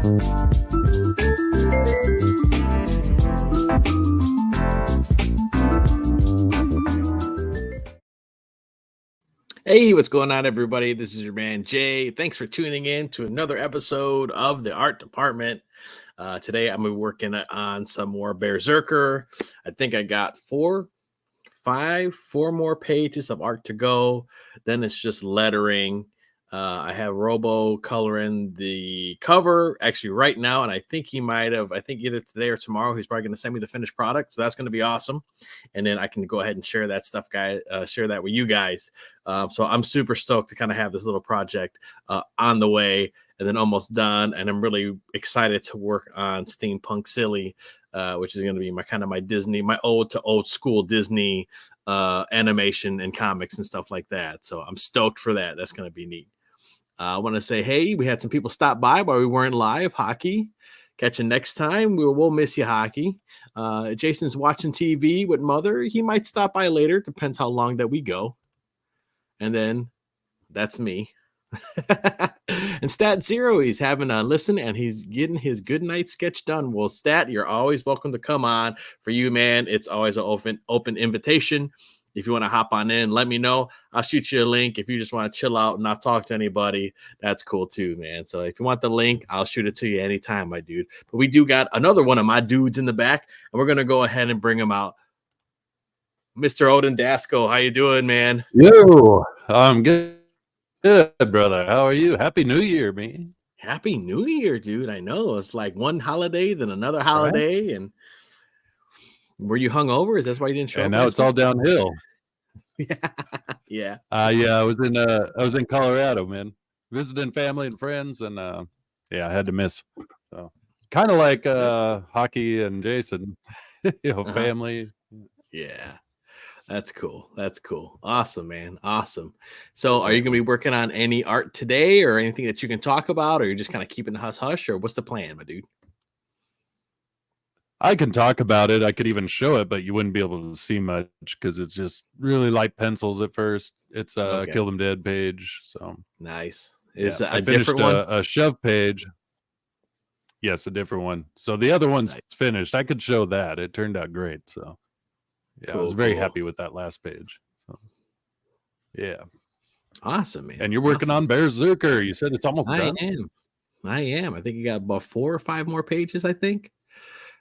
Hey, what's going on, everybody? This is your man Jay. Thanks for tuning in to another episode of the Art Department. Today, I'm working on some more Berserker. I think I got four more pages of art to go. Then it's just lettering. I have Robo coloring the cover actually right now, and I think either today or tomorrow, he's probably going to send me the finished product. So that's going to be awesome. And then I can go ahead and share that stuff, guys. Share that with you guys. So I'm super stoked to kind of have this little project on the way and then almost done. And I'm really excited to work on Steampunk Silly, which is going to be my Disney, my old school Disney animation and comics and stuff like that. So I'm stoked for that. That's going to be neat. I want to say, hey, we had some people stop by while we weren't live. Hockey. Catch you next time. We'll miss you, Hockey. Jason's watching TV with Mother. He might stop by later. Depends how long that we go. And then that's me. And Stat Zero, he's having a listen and he's getting his good night sketch done. Well, Stat, you're always welcome to come on. For you, man, it's always an open invitation. If you want to hop on in, let me know. I'll shoot you a link. If you just want to chill out and not talk to anybody, that's cool too, man. So if you want the link, I'll shoot it to you anytime, my dude. But we do got another one of my dudes in the back, and we're going to go ahead and bring him out. Mr. Odin Dasco, how you doing, man? Yo, I'm good. Good, brother. How are you? Happy New Year, man. Happy New Year, dude. I know. It's like one holiday, then another holiday, right? And were you hungover? Is that why you didn't show up? And now it's all downhill. Yeah. I was in Colorado, man, visiting family and friends, and I had to miss. So kind of like Hockey and Jason, family. Yeah. That's cool. That's cool. Awesome, man. Awesome. So are you going to be working on any art today or anything that you can talk about, or you're just kind of keeping hush hush, or what's the plan, my dude? I can talk about it. I could even show it, but you wouldn't be able to see much because it's just really light pencils at first. It's a Kill Them Dead page. So nice. Is I a finished different one? A shove page. Yes, a different one. So the other one's finished. I could show that. It turned out great. So yeah, cool, I was very happy with that last page. So yeah. Awesome, man. And you're working on Berserker. You said it's almost done. I am. I think you got about 4 or 5 more pages, I think.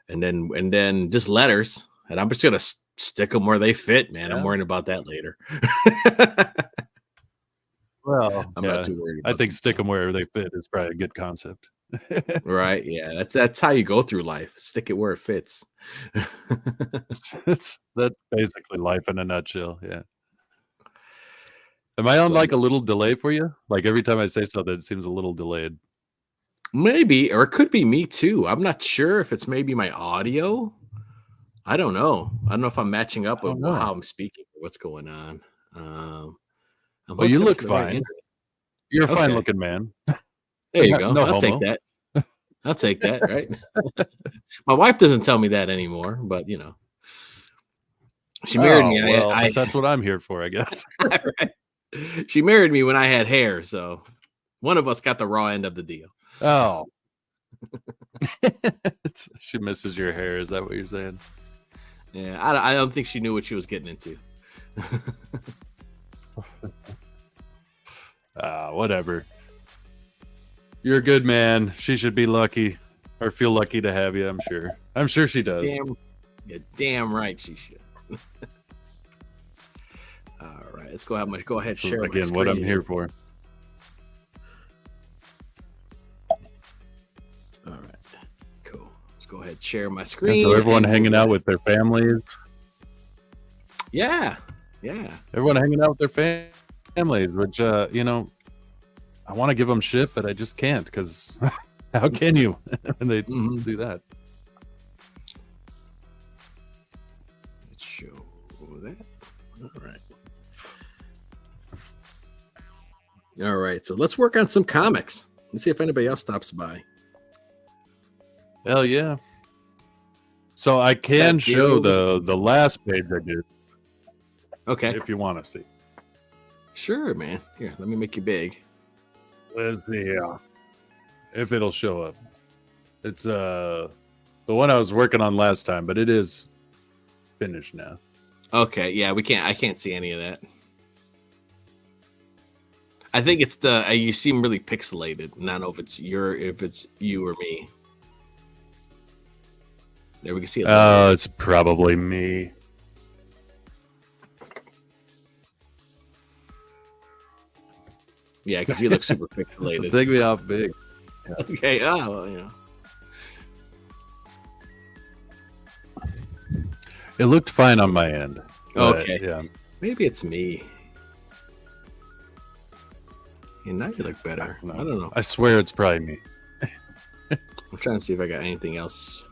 And then just letters. And I'm just gonna stick them where they fit, man. Yeah. I'm worrying about that later. Well, I'm not too worried about I think stick them where they fit is probably a good concept. Right. Yeah. That's how you go through life. Stick it where it fits. That's basically life in a nutshell. Yeah. Am I on like a little delay for you? Like every time I say something, it seems a little delayed. Maybe, or it could be me too. I'm not sure if it's maybe my audio. I don't know. I don't know if I'm matching up with how I'm speaking or what's going on. Well, you look fine. You're a fine looking man. There you go. I'll take that. I'll take that, right? My wife doesn't tell me that anymore, but you know. She married me. Well, that's what I'm here for, I guess. Right. She married me when I had hair, so one of us got the raw end of the deal. Oh. She misses your hair. Is that what you're saying? Yeah, I don't think she knew what she was getting into. Whatever. You're a good man. She should be lucky or feel lucky to have you, I'm sure. I'm sure she does. Damn right she should. All right, let's go ahead share again what I'm here for. All right, cool. Let's go ahead share my screen. And so everyone hanging out with their families. Yeah. Everyone hanging out with their families, which I want to give them shit, but I just can't because how can you when they do that? Let's show that. All right. So let's work on some comics. Let's see if anybody else stops by. Hell yeah. So I can show the last page I did. Okay. If you want to see. Sure, man. Here, let me make you big. Let's see if it'll show up. It's the one I was working on last time, but it is finished now. Okay, yeah, I can't see any of that. I think it's you seem really pixelated. I don't know if it's you or me. There we can see it. Oh, it's probably me. Yeah, because you look super pixelated. Take me off big. Yeah. Okay. Oh, well, you know. It looked fine on my end. Okay. Yeah. Maybe it's me. Yeah, now you look better. I don't know. I swear it's probably me. I'm trying to see if I got anything else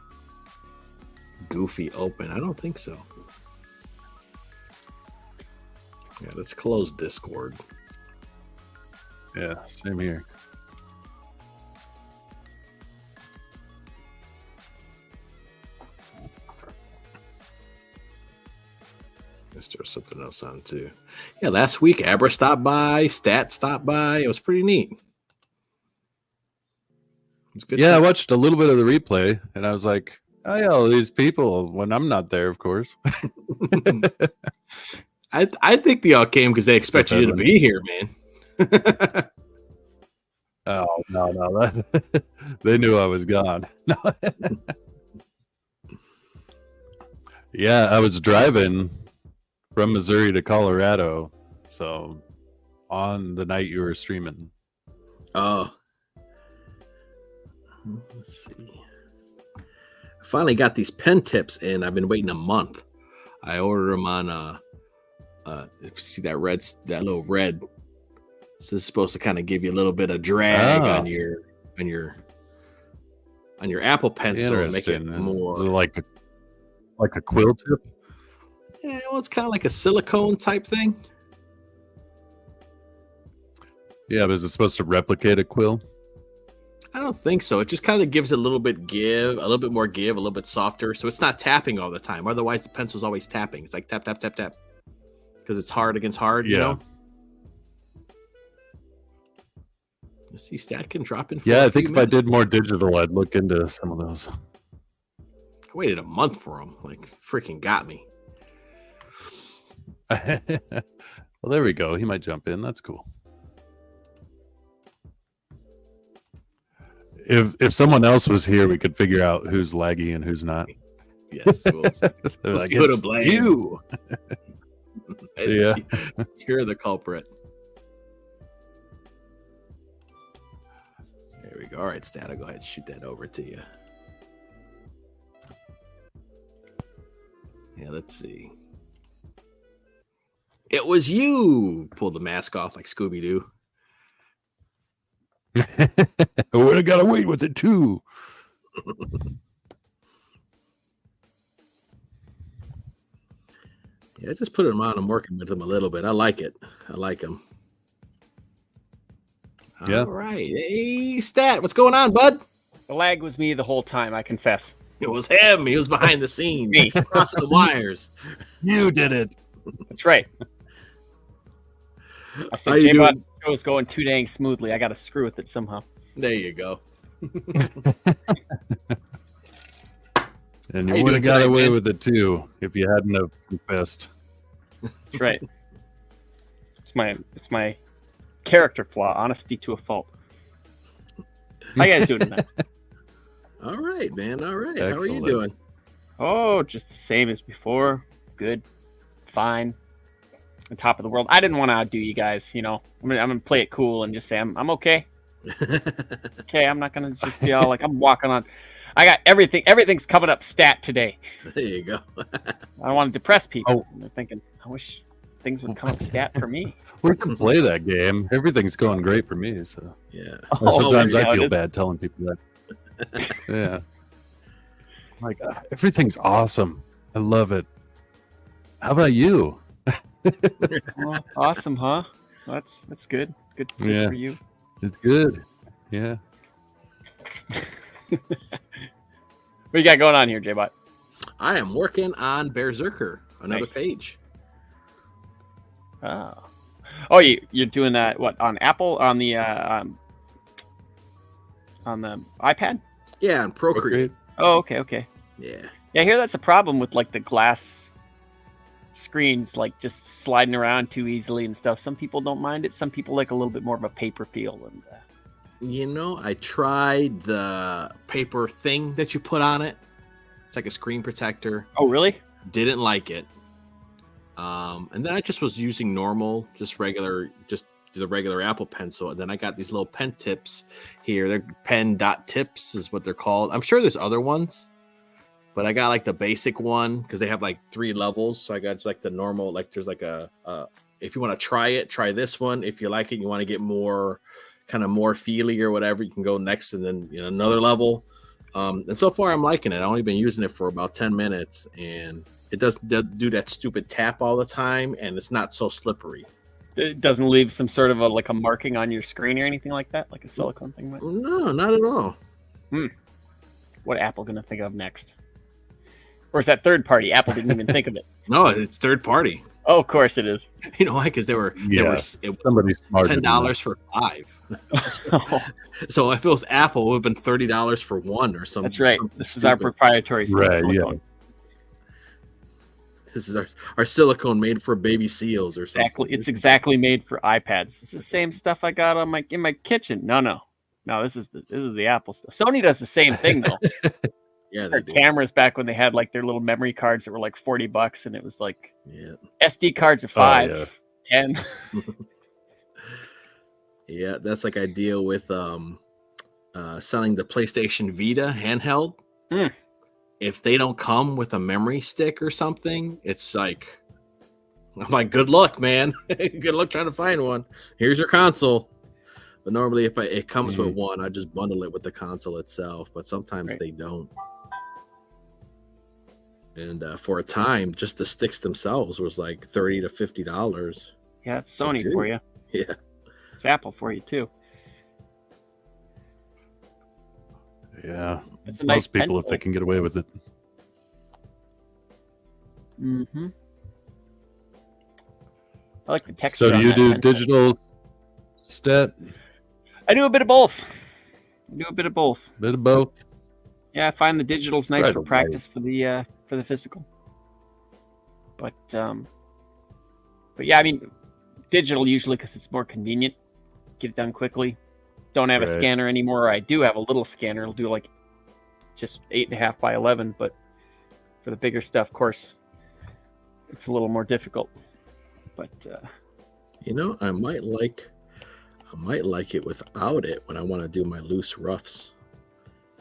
goofy open. I don't think so. Yeah, let's close Discord. Yeah, same here. Let's throw something else on too. Yeah, last week Abra stopped by, Stat stopped by. It was pretty neat. It was good. Yeah, I watched a little bit of the replay, and I was like, "Oh yeah, all these people." When I'm not there, of course. I think they all came because they expected you to be here, man. Oh no! They knew I was gone. No. Yeah, I was driving from Missouri to Colorado, so on the night you were streaming. Oh, let's see. I finally got these pen tips in. I've been waiting a month. I ordered them on if you see that little red. So this is supposed to kind of give you a little bit of drag on your Apple Pencil and make it more. Is it like a quill tip? Yeah, well, it's kind of like a silicone type thing. Yeah, but is it supposed to replicate a quill? I don't think so. It just kind of gives it a little bit more give, a little bit softer. So it's not tapping all the time. Otherwise, the pencil's always tapping. It's like tap, tap, tap, tap. Because it's hard against hard, you know? Let's see, Stat can drop in. Yeah, I think if I did more digital, I'd look into some of those. I waited a month for them. Like, freaking got me. Well, there we go. He might jump in. That's cool. If someone else was here, we could figure out who's laggy and who's not. Yes, we'll like, go to blame. You. Yeah, you're the culprit. There we go. All right, Stat, I'll go ahead and shoot that over to you. Yeah, let's see. It was you. Pull the mask off like Scooby-Doo. I would have got away with it too. Yeah, I just put him on. I'm working with him a little bit. I like it. I like him. Yeah. All right. Hey, Stat, what's going on, bud? The lag was me the whole time, I confess. It was him. He was behind the scenes, crossing the wires. You did it. That's right. I said, J-Bot show was going too dang smoothly. I got to screw with it somehow. There you go. And you would have got away with it too if you hadn't have confessed. That's right. It's my character flaw, honesty to a fault. How you guys doing tonight? All right, man. All right. Excellent. How are you doing? Oh, just the same as before. Good. Fine. On top of the world. I didn't want to outdo you guys, you know. I'm gonna play it cool and just say I'm okay. Okay, I'm not gonna just be all like I'm walking on. I got everything. Everything's coming up Stat today. There you go. I don't want to depress people. They're thinking, I wish things would come up Stat for me. We can play that game. Everything's going great for me. So yeah. Sometimes I feel bad telling people that. Yeah. Like everything's awesome. I love it. How about you? Well, awesome, huh? That's good. Good for you. It's good. Yeah. What you got going on here, J-Bot? I am working on Berserker, another page. Oh, you're doing that? What on Apple on the iPad? Yeah, and Procreate. Oh, okay. Yeah. Yeah, I hear that's a problem with like the glass screens, like just sliding around too easily and stuff. Some people don't mind it. Some people like a little bit more of a paper feel. And I tried the paper thing that you put on it. It's like a screen protector. Oh, really? Didn't like it. And then I just was using normal, just the regular Apple Pencil. And then I got these little pen tips here. They're pen dot tips is what they're called. I'm sure there's other ones, but I got like the basic one because they have like 3 levels. So I got just like the normal, like there's like if you want to try it, try this one. If you like it, you want to get more feely or whatever, you can go next and then another level. And so far I'm liking it. I've only been using it for about 10 minutes and it doesn't do that stupid tap all the time, and it's not so slippery. It doesn't leave some sort of a marking on your screen or anything like that, like a silicone thing might? No, not at all. What Apple gonna think of next? Or is that third party? Apple didn't even think of it. No, it's third party. Oh, of course it is. You know why? Because it was $10 for 5. So if it was Apple, it would have been $30 for 1 or something. That's right. This is our proprietary silicone. Yeah. This is our silicone made for baby seals or something. Exactly. It's exactly made for iPads. It's the same stuff I got in my kitchen. No. This is the Apple stuff. Sony does the same thing though. Yeah, their cameras back when they had like their little memory cards that were like $40, and it was like SD cards are 5, 10. Yeah, that's like ideal with selling the PlayStation Vita handheld. If they don't come with a memory stick or something, it's like, I'm like, good luck, man. Good luck trying to find one. Here's your console. But normally, if it comes with one, I just bundle it with the console itself. But sometimes they don't. And for a time, just the sticks themselves was like $30 to $50. Yeah, it's Sony for you. Yeah, it's Apple for you too. Yeah, it's a nice most people pencil. If they can get away with it. I like the texture. So do you do pencil. digital stat? I do a bit of both. Bit of both. Yeah, I find the digital's nice for practice for the physical. But yeah, I mean, digital usually because it's more convenient. Get it done quickly. Don't have a scanner anymore. I do have a little scanner. It'll do like just 8.5 by 11, but for the bigger stuff, of course, it's a little more difficult. But I might like it without it when I want to do my loose roughs,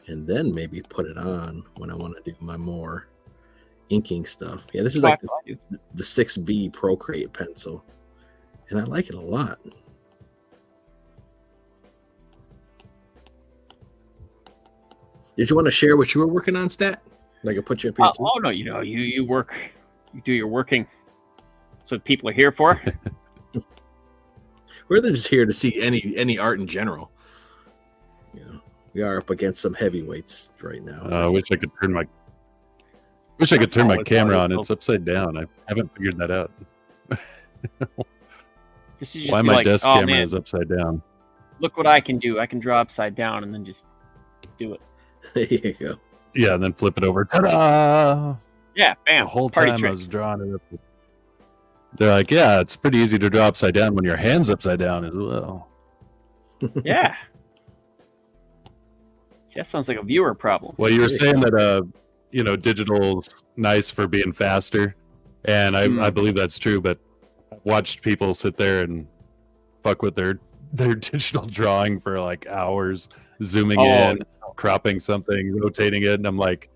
and then maybe put it on when I want to do my more inking stuff. Yeah, this is like the 6B Procreate pencil, and I like it a lot. Did you want to share what you were working on, Stat? Like I put you up here. Oh no, you work, you do your working. So people are here for. We're just here to see any art in general. We are up against some heavyweights right now. I wish I could turn my camera on. It's upside down. I haven't figured that out. Why my desk camera is upside down? Look what I can do. I can draw upside down and then just do it. There you go. Yeah, and then flip it over. Ta-da! Yeah, bam. The whole Party time trick. I was drawing it up. They're like, yeah, it's pretty easy to draw upside down when your hand's upside down as well. Yeah. See, that sounds like a viewer problem. Well, you were saying that digital's nice for being faster, and I believe that's true, but I've watched people sit there and fuck with their digital drawing for like hours, zooming in, cropping something, rotating it, and I'm like,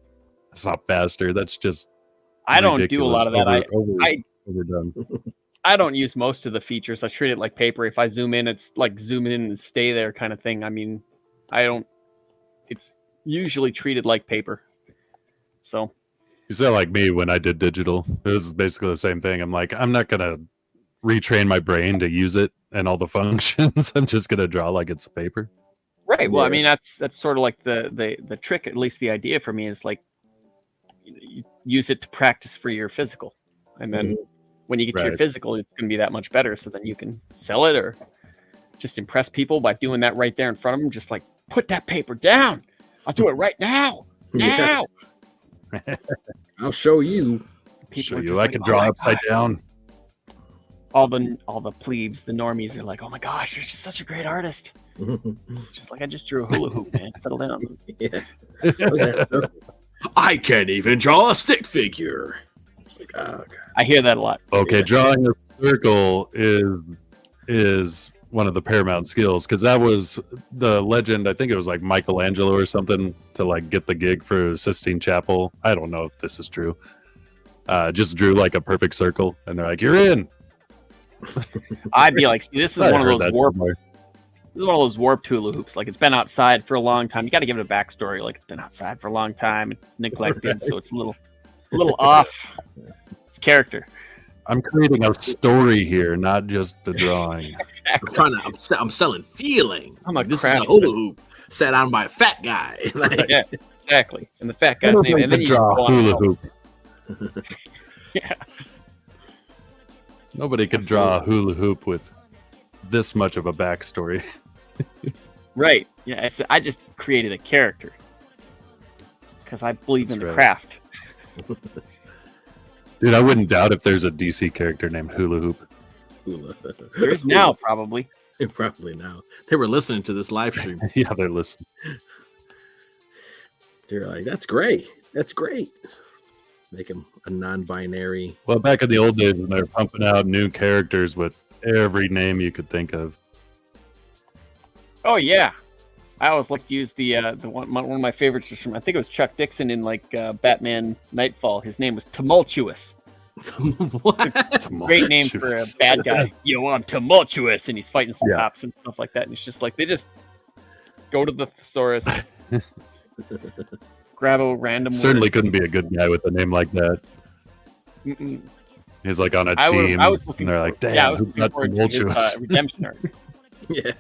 that's not faster. That's just I don't do a lot of that. Overdone. I don't use most of the features. I treat it like paper. If I zoom in, it's like zoom in and stay there kind of thing. I mean, it's usually treated like paper. So you sound like me when I did digital. It was basically the same thing. I'm like, I'm not gonna retrain my brain to use it and all the functions. I'm just gonna draw like it's paper. Right. Well, I mean, that's sort of like the trick. At least the idea for me is like you use it to practice for your physical, and then when you get to your physical, it's going to be that much better. So then you can sell it or just impress people by doing that right there in front of them. Just like put that paper down. I'll do it right now. Yeah. Now. I'll show you. People Show are you just I like, can "Oh draw my upside gosh." down. All the plebes, the normies are like, "Oh my gosh, you're just such a great artist." Just like, I just drew a hula hoop, man. Settle down. Yeah. I can't even draw a stick figure. It's like, oh god. I hear that a lot. Okay, Yeah. drawing a circle is one of the paramount skills, because that was the legend. I think it was like Michelangelo or something to like get the gig for Sistine Chapel. I don't know if this is true. Just drew like a perfect circle, and they're like, "You're in." I'd be like, see, this is I one of heard those that warped. somewhere. This is one of those warped hula hoops. Like, it's been outside for a long time. You got to give it a backstory. Like, it's been outside for a long time. It's neglected, so it's a little off. It's character. I'm creating a story here, not just the drawing. Exactly. I'm selling feeling. I'm a This is a craftsman. hula hoop sat on by a fat guy. Like, Yeah, exactly. And the fat guy's name. And then you draw go on hula and hoop. Yeah. Nobody could draw a hula hoop with this much of a backstory. Right. Yeah. I just created a character because I believe in That's the right. craft. Dude, I wouldn't doubt if there's a DC character named Hula Hoop. hula. There is now, probably. Probably now. They were listening to this live stream. Yeah, they're listening. They're like, that's great. That's great. Make him a non-binary. Well, back in the old days when they were pumping out new characters with every name you could think of. Oh yeah, I always like to use the one of my favorites was from, I think it was Chuck Dixon in like Batman Nightfall. His name was Tumultuous. What? Great name for a bad guy. Yo, I'm tumultuous, and he's fighting some Yeah. cops and stuff like that. And it's just like they just go to the thesaurus, grab a random Certainly word. couldn't be a good guy with a name like that. Mm-mm. He's like on a I team, was looking and they're for- like, damn, yeah, I was who looking got forward to his tumultuous? redemption arc. Yeah.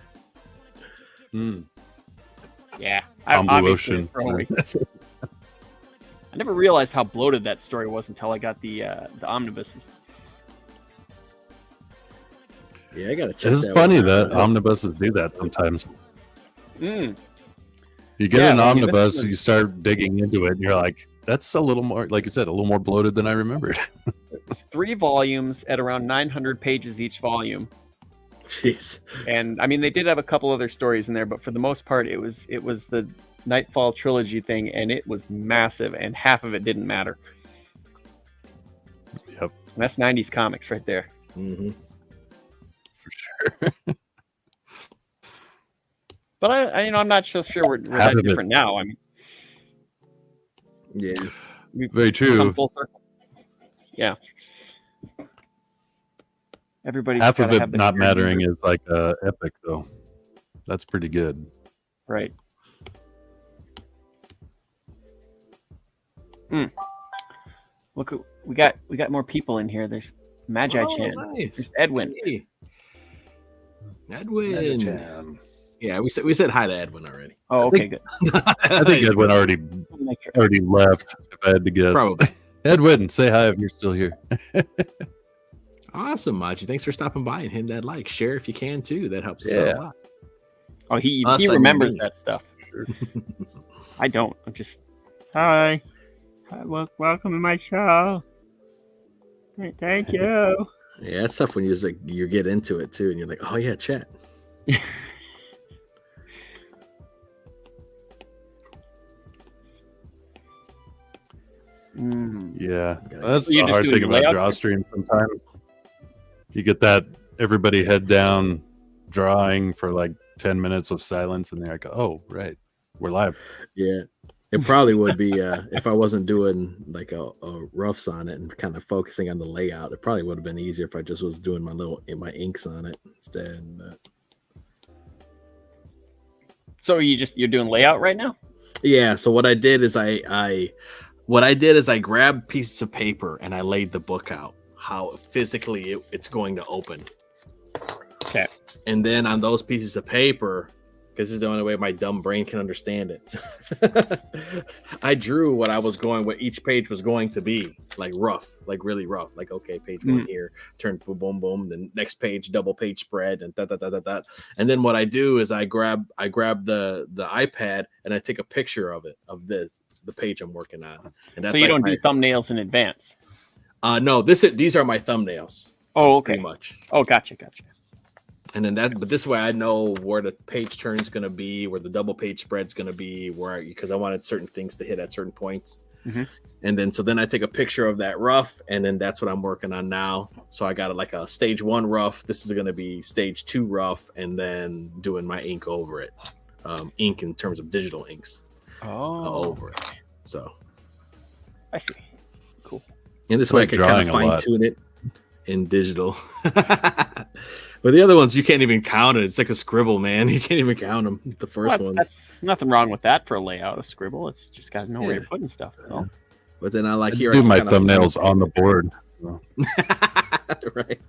Yeah, Convolution. obviously a throwaway. I never realized how bloated that story was until I got the omnibuses. Yeah, I gotta check It's that funny one out. that omnibuses do that sometimes. Mm. You get Yeah, an when you omnibus, listen to- you start digging into it, and you're like, that's a little more, like you said, a little more bloated than I remembered. It's 3 volumes at around 900 pages each volume. Jeez. And I mean, they did have a couple other stories in there, but for the most part, it was the Nightfall trilogy thing, and it was massive, and half of it didn't matter. Yep, And that's 90s comics right there. Mm-hmm. for sure. But I'm not so sure we're Half that of it- different now. I mean, Yeah. we've Very true. come full circle. Yeah. Everybody's Half of gotta it have the not shared mattering memory. is like epic, though. That's pretty good. Right. Look, we got more people in here. There's Magi Chan. Nice. There's Edwin. Hey. Edwin. Chan. Yeah, we said hi to Edwin already. Oh, okay, good. I think Edwin already Make sure. left, if I had to guess. Probably. Edwin, say hi if you're still here. Awesome, Maji. Thanks for stopping by and hitting that like. Share if you can too. That helps us out Yeah. a lot. Oh, he Us, I mean remembers me. that stuff. I don't. I'm just hi. Welcome to my show. Thank you. Yeah, it's tough when you get into it too, and you're like, oh yeah, chat. Yeah, Okay. that's So you're the just hard doing thing the about layout? draw stream sometimes. You get that everybody head down drawing for like 10 minutes of silence, and they're like, oh, right, we're live. Yeah, it probably would be if I wasn't doing like a roughs on it and kind of focusing on the layout. It probably would have been easier if I just was doing my inks on it instead. But So you're doing layout right now? yeah, so what I did is I grabbed pieces of paper and I laid the book out how physically it's going to open. Okay. And then on those pieces of paper, because it's the only way my dumb brain can understand it. I drew what each page was going to be, like rough, like really rough. Like, okay, page one here, turn boom, boom, boom. Then next page, double page spread, and that. And then what I do is I grab the iPad and I take a picture of the page I'm working on. And that's so you don't do thumbnails in advance. No, these are my thumbnails. Oh, okay. Pretty much. Oh, gotcha. And then but this way I know where the page turn is going to be, where the double page spread is going to be, because I wanted certain things to hit at certain points. Mm-hmm. And then I take a picture of that rough, and then that's what I'm working on now. So I got like a stage 1 rough. This is going to be stage 2 rough, and then doing my ink over it. Ink in terms of digital inks over it. So I see. Cool. And this way I can kind of fine tune it in digital. But the other ones, you can't even count it. It's like a scribble, man. You can't even count them. The first ones. That's nothing wrong with that for a layout, a scribble. It's just got to know where you're putting stuff. So. But then I do my thumbnails on the board. So. Right.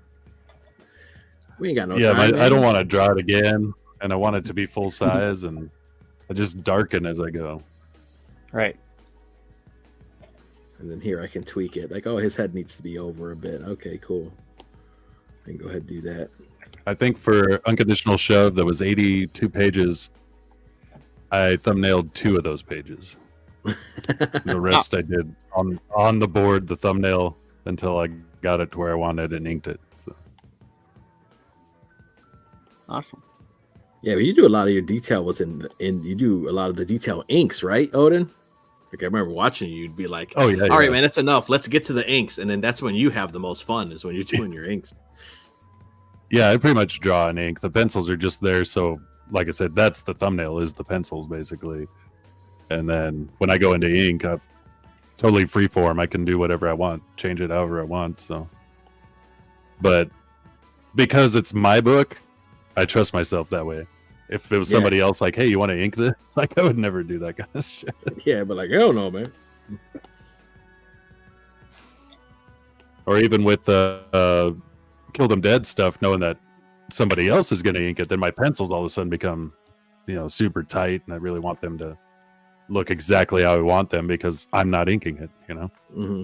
We ain't got no time. Yeah, I don't want to draw it again, and I want it to be full size, and I just darken as I go. Right. And then here I can tweak it. Like, oh, his head needs to be over a bit. Okay, cool. I can go ahead and do that. I think for Unconditional Shove, that was 82 pages. I thumbnailed 2 of those pages. The rest I did on the board, the thumbnail, until I got it to where I wanted and inked it. So. Awesome. Yeah, but you do a lot of your detail you do a lot of the detail inks, right, Odin? Like I remember watching you'd be like, "Oh yeah, all right, man, that's enough. Let's get to the inks," and then that's when you have the most fun is when you're doing your inks. Yeah, I pretty much draw in ink. The pencils are just there, so like I said, that's the thumbnail is the pencils basically. And then when I go into ink, I'm totally freeform. I can do whatever I want, change it however I want. So, but because it's my book, I trust myself that way. If it was somebody else, like, hey, you want to ink this? Like, I would never do that kind of shit. Yeah, but like, hell no, man. Or even with the Kill Them Dead stuff, knowing that somebody else is going to ink it, then my pencils all of a sudden become, super tight, and I really want them to look exactly how I want them because I'm not inking it, Mm-hmm.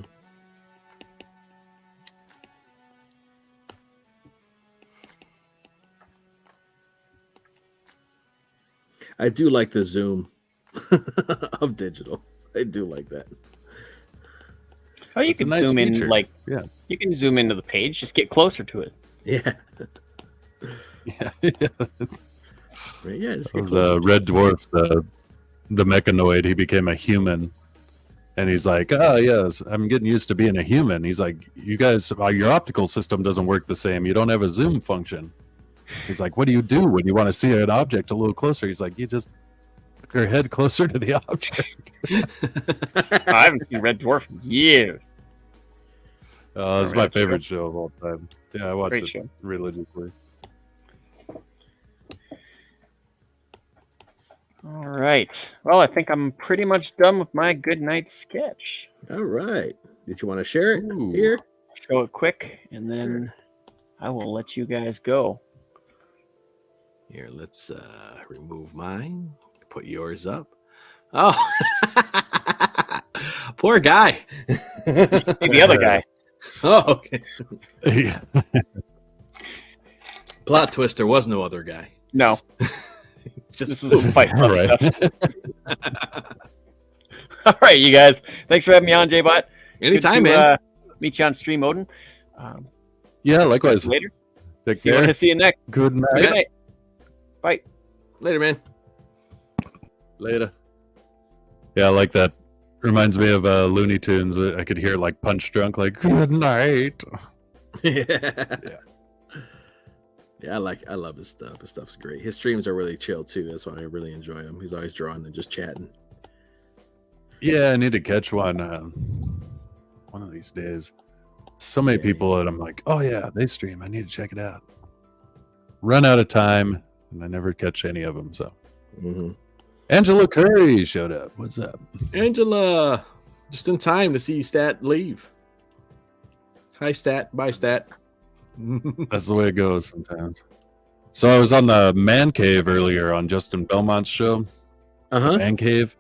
I do like the zoom of digital. I do like that. Oh, you can zoom in, you can zoom into the page. Just get closer to it. Yeah. Yeah. Yeah. Just get the Red Dwarf, the mechanoid. He became a human, and he's like, "Oh yes, I'm getting used to being a human." He's like, "You guys, your optical system doesn't work the same. You don't have a zoom function." He's like, "What do you do when you want to see an object a little closer?" He's like, "You just put your head closer to the object." I haven't seen Red Dwarf in years. It's my favorite show of all time. Yeah, I watch Great it show. religiously. All right. Well, I think I'm pretty much done with my good night sketch. All right. Did you want to share it here? Show it quick, and then I will let you guys go. Here, let's remove mine. Put yours up. Oh, poor guy. The other guy. Oh, okay. Yeah. Plot twist: there was no other guy. No. Just this is a fight. All right. All right, you guys. Thanks for having me on, J-Bot. Anytime, man. Meet you on stream, Odin. Yeah, likewise. Later. Take care. See you next. Good night. Good night. Bye. Later, man. Later. Yeah, I like that. Reminds me of Looney Tunes. I could hear like Punch Drunk, like "Good night." Yeah. Yeah, I love his stuff. His stuff's great. His streams are really chill too. That's why I really enjoy him. He's always drawing and just chatting. Yeah, I need to catch one of these days. So many people that I'm like, oh yeah, they stream. I need to check it out. Run out of time, and I never catch any of them. So, Angela Curry showed up. What's up, Angela? Just in time to see Stat leave. Hi, Stat. Bye, Stat. That's the way it goes sometimes. So I was on the Man Cave earlier on Justin Belmont's show, Man Cave,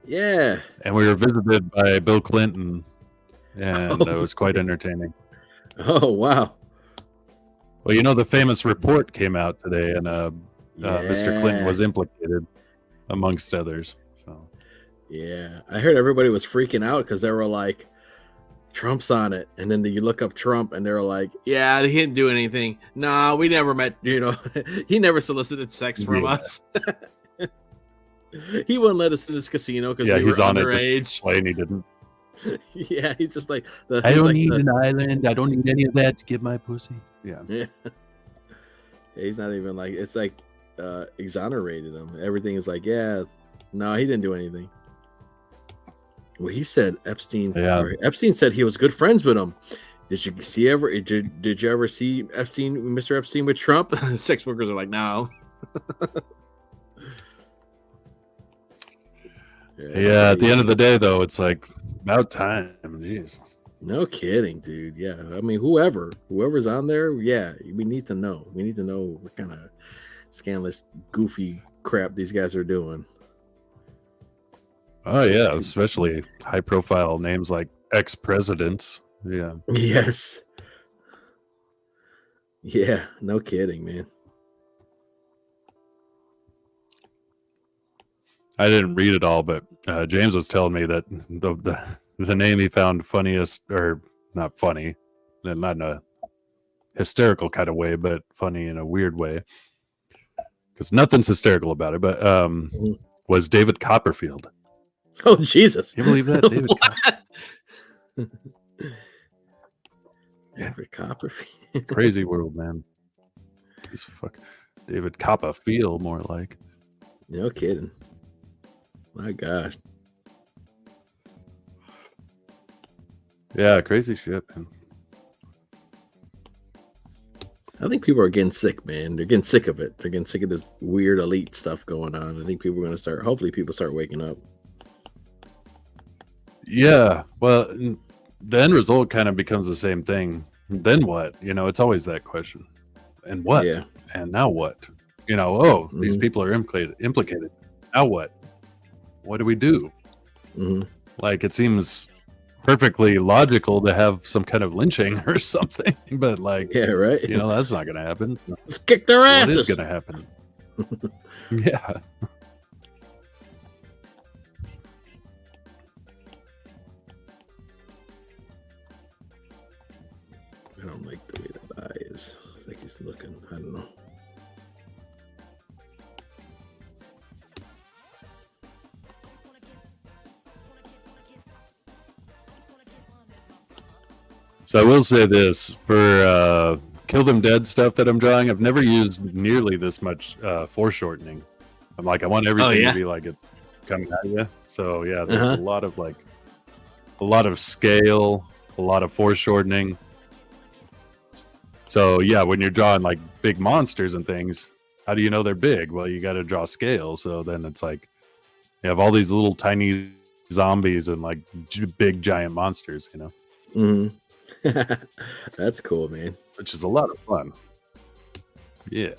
Yeah. and we were visited by Bill Clinton, and it was quite entertaining. Oh, wow. Well, you know, the famous report came out today, and Mr. Clinton was implicated, amongst others. So, yeah, I heard everybody was freaking out because they were like, Trump's on it. And then you look up Trump and they were like, yeah, he didn't do anything. Nah, we never met, you know, he never solicited sex from us. He wouldn't let us in this casino because we were underage. And he didn't. Yeah, he's just like, I don't need an island. I don't need any of that to get my pussy. Yeah. He's not even like, it's like exonerated him. Everything is like, yeah, no, he didn't do anything. Well, he said Epstein. Yeah. Epstein said he was good friends with him. Did you ever see Mr. Epstein with Trump? Sex workers are like, no. Yeah. At the end of the day, though, it's like about time. Jeez. No kidding, dude. Yeah, I mean, whoever's on there, yeah, we need to know. We need to know what kind of scandalous, goofy crap these guys are doing. Oh yeah, especially high-profile names like ex-presidents. Yeah. Yes. Yeah. No kidding, man. I didn't read it all, but James was telling me that the name he found funniest, or not funny, not in a hysterical kind of way, but funny in a weird way, because nothing's hysterical about it, but was David Copperfield. Oh, Jesus. Can you believe that? David Copperfield. David Copperfield. Crazy world, man. He's fuck David Copperfield, more like. No kidding. My gosh. Yeah, crazy shit, man. I think people are getting sick, man. They're getting sick of it. They're getting sick of this weird elite stuff going on. I think people are going to start, hopefully people start waking up. Yeah, well, the end result kind of becomes the same thing. Then what? You know, it's always that question. And what? Yeah. And now what? You know, these people are implicated. Now what? What do we do? Like, it seems perfectly logical to have some kind of lynching or something, but like, yeah, right. You know, that's not going to happen. Let's kick their asses. What is going to happen? Yeah. I don't like the way that eye is. It's like he's looking. I don't know. So I will say this, for Kill Them Dead stuff that I'm drawing, I've never used nearly this much foreshortening. I'm like, I want everything to be like it's coming at you. So yeah, there's a lot of scale, a lot of foreshortening. So yeah, when you're drawing like big monsters and things, how do you know they're big? Well, you got to draw scale. So then it's like you have all these little tiny zombies and like big giant monsters, you know? That's cool, man. Which is a lot of fun. Yeah.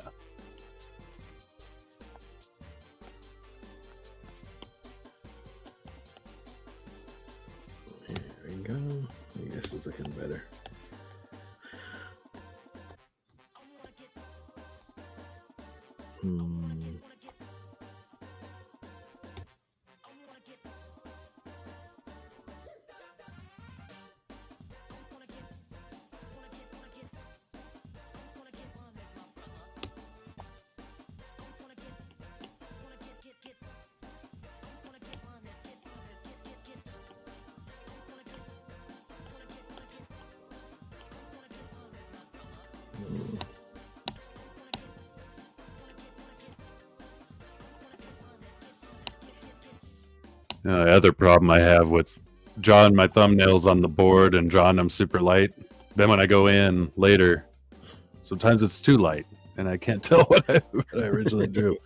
There we go. I guess it's looking better. The other problem I have with drawing my thumbnails on the board and drawing them super light, then when I go in later, sometimes it's too light and I can't tell what I originally drew.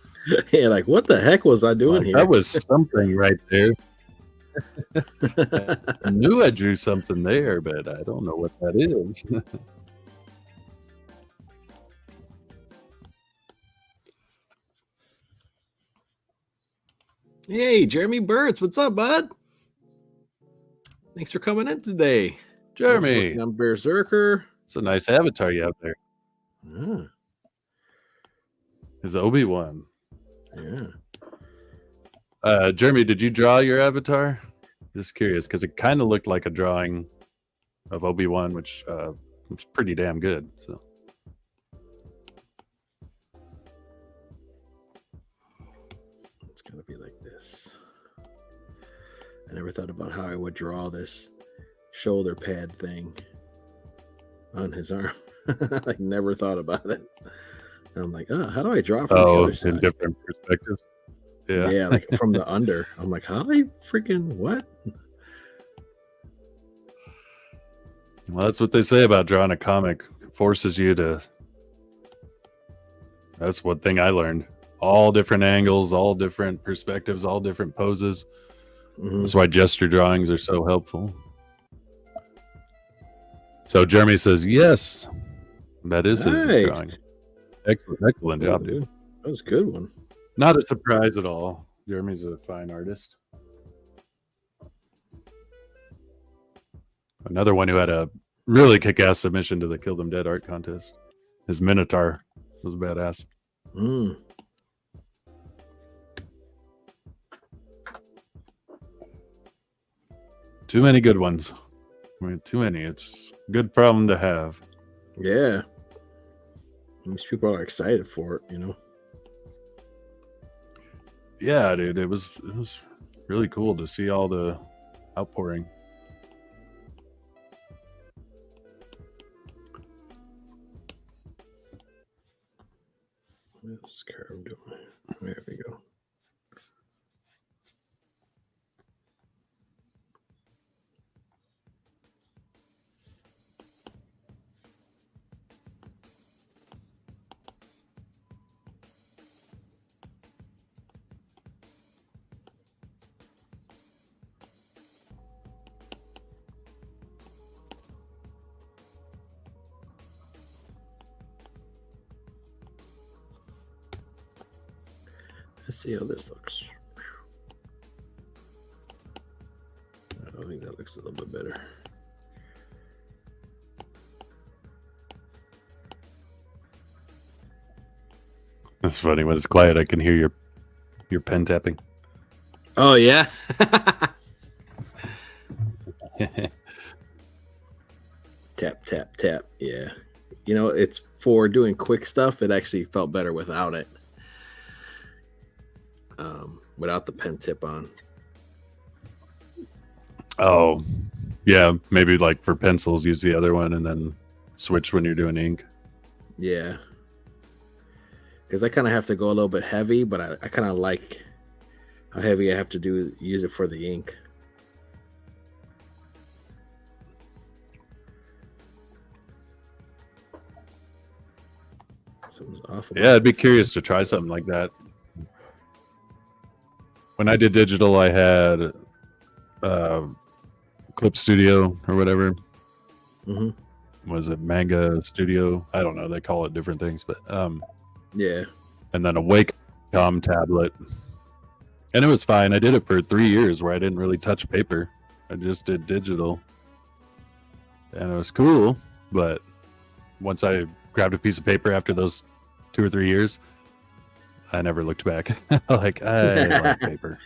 Yeah, like what the heck was I doing here? That was something right there. I knew I drew something there, but I don't know what that is. Hey, Jeremy Burns, what's up, bud? Thanks for coming in today. Jeremy, I'm Berserker. it's a nice avatar you have there. Yeah. Is Obi-Wan. Yeah. Jeremy, did you draw your avatar? Just curious, because it kind of looked like a drawing of Obi-Wan, which was pretty damn good. So It's gonna be like this. I never thought about how I would draw this shoulder pad thing on his arm. Like never thought about it. And I'm like, oh, how do I draw from the other side? in different perspectives. Yeah. Yeah, like from the under. I'm like, how do I freaking what? Well, that's what they say about drawing a comic. It forces you to. That's one thing I learned. All different angles, all different perspectives, all different poses. Mhm. That's why gesture drawings are so helpful. So Jeremy says, yes, that is his Nice. drawing. Excellent job, dude. That was a good one. Not a surprise at all. Jeremy's a fine artist. Another one who had a really kick-ass submission to the Kill Them Dead art contest. His Minotaur was badass. Mm. Too many good ones. I mean, too many. It's a good problem to have. Yeah. Most people are excited for it, you know. Yeah, dude, it was really cool to see all the outpouring. What's curve doing? There we go. Let's see how this looks. I think that looks a little bit better. It's funny when it's quiet. I can hear your pen tapping. Oh yeah. Tap tap tap. Yeah. You know, it's for doing quick stuff. It actually felt better without it. Without the pen tip on. Oh, yeah. Maybe like for pencils, use the other one and then switch when you're doing ink. Yeah. Because I kind of have to go a little bit heavy, but I kind of like how heavy I have to use it for the ink. Something's awful. Yeah, I'd be curious to try something like that. When I did digital, I had Clip Studio or whatever. Mm-hmm. Was it Manga Studio? I don't know. They call it different things, but yeah. And then a Wacom tablet, and it was fine. I did it for 3 years where I didn't really touch paper. I just did digital, and it was cool. But once I grabbed a piece of paper after those 2 or 3 years, I never looked back. Like, I like paper.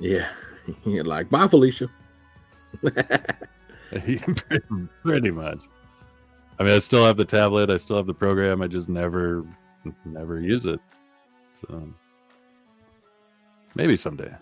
Yeah. You're like, bye, Felicia. Pretty much. I mean, I still have the tablet. I still have the program. I just never use it. So maybe someday.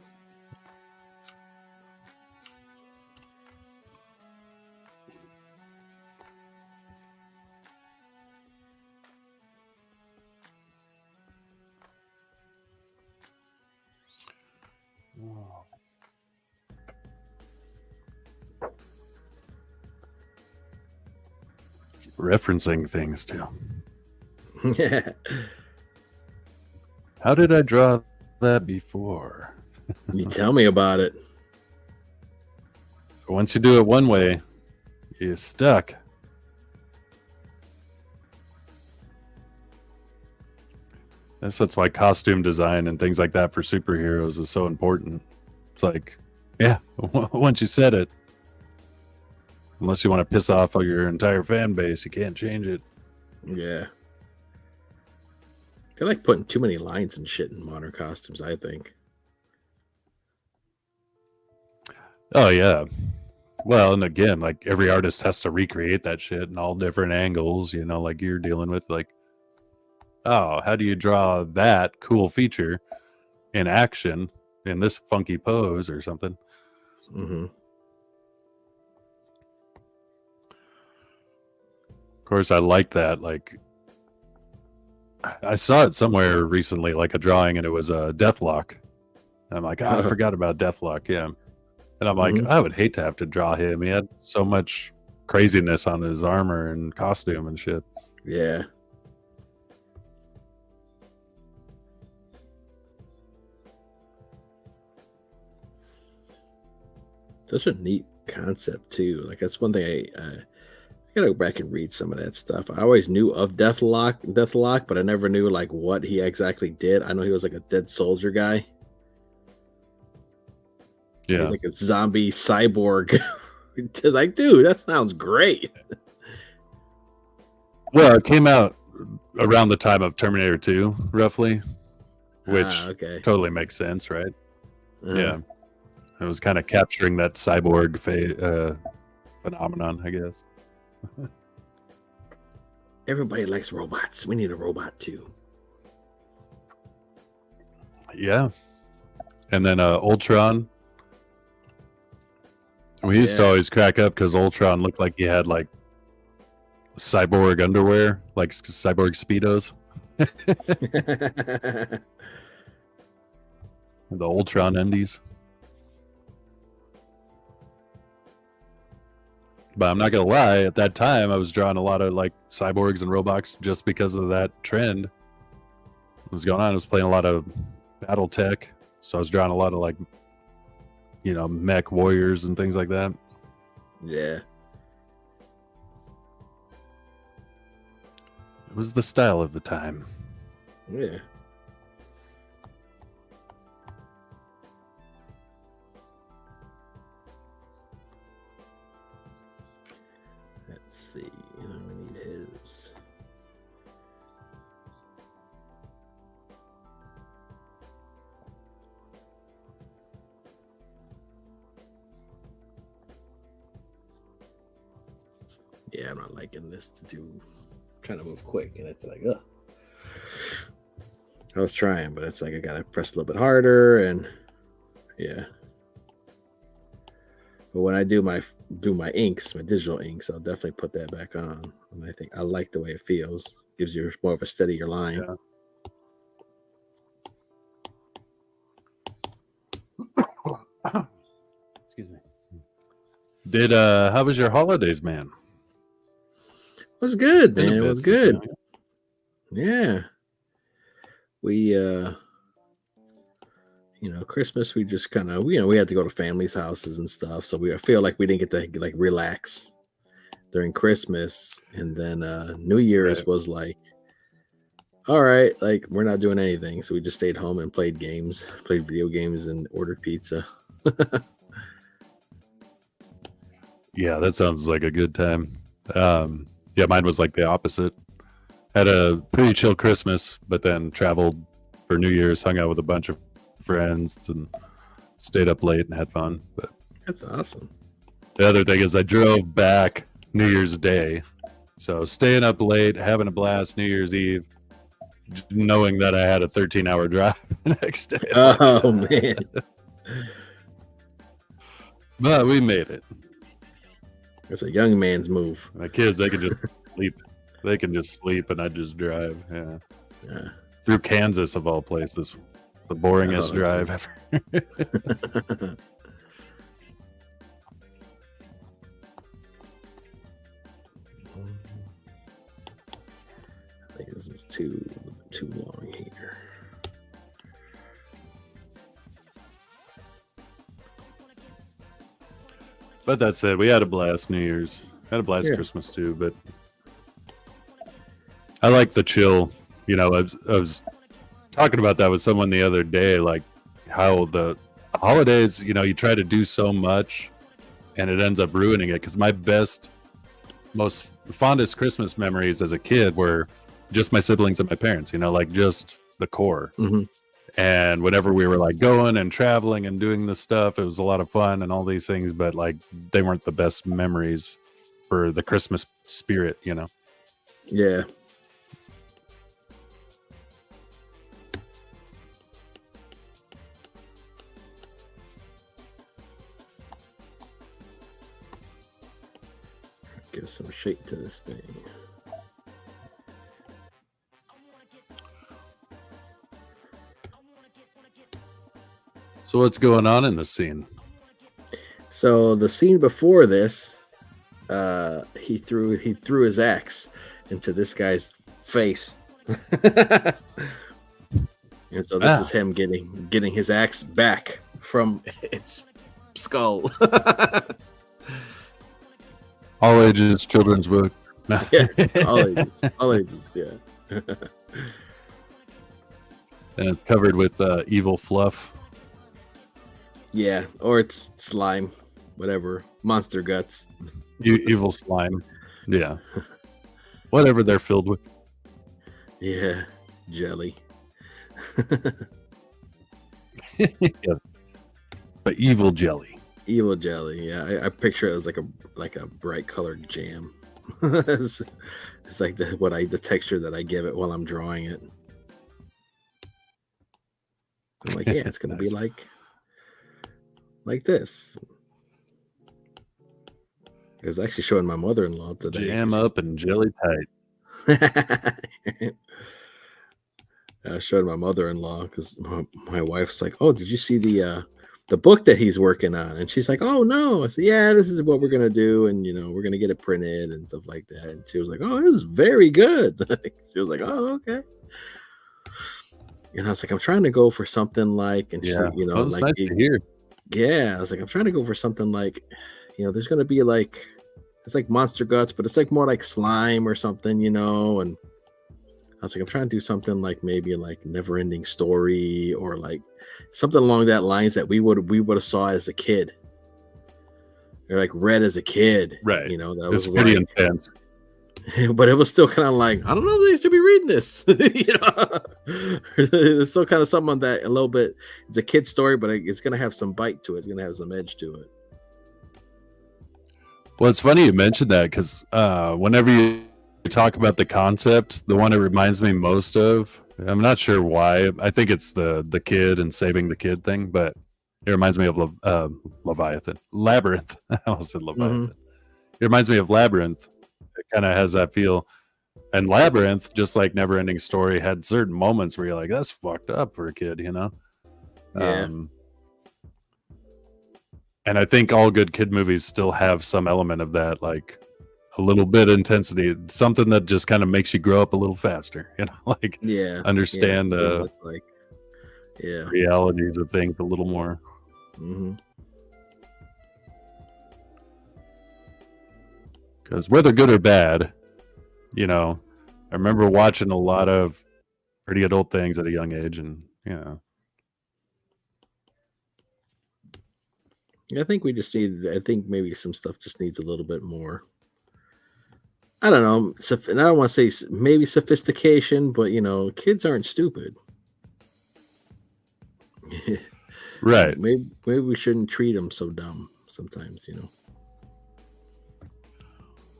Referencing things too. Yeah. How did I draw that before? You tell me about it. Once you do it one way, you're stuck. That's why costume design and things like that for superheroes is so important. It's like, yeah, once you said it, unless you want to piss off your entire fan base, you can't change it. Yeah. They're like putting too many lines and shit in modern costumes, I think. Oh, yeah. Well, and again, like every artist has to recreate that shit in all different angles, you know, like you're dealing with, like, oh, how do you draw that cool feature in action in this funky pose or something? Mm-hmm. Of course, I like that. Like, I saw it somewhere recently, like a drawing, and it was a Deathlock. I'm like, oh, I forgot about Deathlock. Yeah. And I'm like, I would hate to have to draw him. He had so much craziness on his armor and costume and shit. Yeah. Such a neat concept too. Like that's one thing I gotta go back and read some of that stuff. I always knew of Deathlock, but I never knew like what he exactly did. I know he was like a dead soldier guy. Yeah, he's like a zombie cyborg. It's like, dude, that sounds great. Well, it came out around the time of Terminator 2, roughly, which totally makes sense, right? Yeah, it was kind of capturing that cyborg phenomenon, I guess. Everybody likes robots. We need a robot too. Yeah. And then Ultron. We used to always crack up because Ultron looked like he had like cyborg underwear, like cyborg Speedos. The Ultron undies. But I'm not gonna lie, at that time I was drawing a lot of like cyborgs and robots just because of that trend. What was going on? I was playing a lot of BattleTech, so I was drawing a lot of like, you know, mech warriors and things like that. Yeah. It was the style of the time. Yeah. Let's see. We need his. Yeah, I'm not liking this to do. Trying to move quick, and it's like, ugh. I was trying, but it's like I gotta press a little bit harder, and yeah. But when I do my inks, my digital inks, I'll definitely put that back on. And I think I like the way it feels. Gives you more of a steadier line. Yeah. Excuse me. Did how was your holidays, man? It was good, man. It was good. Yeah. We Christmas, we just kind of, we had to go to families' houses and stuff. So I feel like we didn't get to like relax during Christmas. And then New Year's was like, all right, like we're not doing anything. So we just stayed home and played video games and ordered pizza. Yeah, that sounds like a good time. Yeah, mine was like the opposite. Had a pretty chill Christmas, but then traveled for New Year's, hung out with a bunch of friends, and stayed up late and had fun. But that's awesome. The other thing is I drove back New Year's Day. So staying up late, having a blast New Year's Eve, knowing that I had a 13-hour drive the next day. Oh, man. But we made it. It's a young man's move. My kids, they can just sleep. They can just sleep, and I just drive. Yeah. Through Kansas, of all places. The boringest drive ever. I think this is too long here. But that said, we had a blast New Year's. Had a blast Christmas too, but I like the chill. You know, I was talking about that with someone the other day, like how the holidays, you try to do so much and it ends up ruining it. Because my most fondest Christmas memories as a kid were just my siblings and my parents, like just the core. Mm-hmm. And whenever we were like going and traveling and doing this stuff, it was a lot of fun and all these things, but like they weren't the best memories for the Christmas spirit, Yeah. Give some shape to this thing. So what's going on in the scene? So the scene before this, he threw his axe into this guy's face. And so this is him getting his axe back from its skull. All ages children's book. Yeah, all ages, yeah. And it's covered with evil fluff. Yeah, or it's slime, whatever, monster guts. Evil slime. Yeah. Whatever they're filled with. Yeah, jelly. Yes. But evil jelly. Evil jelly, yeah. I picture it as like a bright colored jam. it's like the texture that I give it while I'm drawing it. I'm like, yeah, it's gonna be Nice. like this. I was actually showing my mother-in-law today. Jam up and jelly tight. I showed my mother-in-law because my wife's like, "Oh, did you see the book that he's working on?" And she's like, "Oh no!" I said, "Yeah, this is what we're gonna do, and we're gonna get it printed and stuff like that." And she was like, "Oh, this is very good." She was like, "Oh, okay." And I was like, "I'm trying to go for something like," and Yeah. she, Well, it's like, nice to hear. yeah, I was like, "I'm trying to go for something like, there's gonna be like, it's like monster guts, but it's like more like slime or something, and." I was like, I'm trying to do something like maybe like Never Ending Story or like something along that lines that we would have saw as a kid, or like read as a kid, Right. That It's was pretty like, intense. but it was still kind of like, I don't know if they should be reading this, It's still kind of something that a little bit. It's a kid story, but it's gonna have some bite to it. It's gonna have some edge to it. Well, it's funny you mentioned that because whenever you talk about the concept, the one it reminds me most of, I'm not sure why. I think it's the kid and saving the kid thing, but it reminds me of Labyrinth. I almost said Leviathan. It reminds me of Labyrinth. It kind of has that feel. And Labyrinth, just like Never Ending Story, had certain moments where you're like, that's fucked up for a kid, Yeah. And I think all good kid movies still have some element of that, like a little bit of intensity, something that just kind of makes you grow up a little faster, like understand like realities of things a little more. Because whether good or bad, I remember watching a lot of pretty adult things at a young age, and I think we just need. I think maybe some stuff just needs a little bit more. I don't know, and I don't want to say maybe sophistication, but kids aren't stupid. Right. Maybe we shouldn't treat them so dumb sometimes.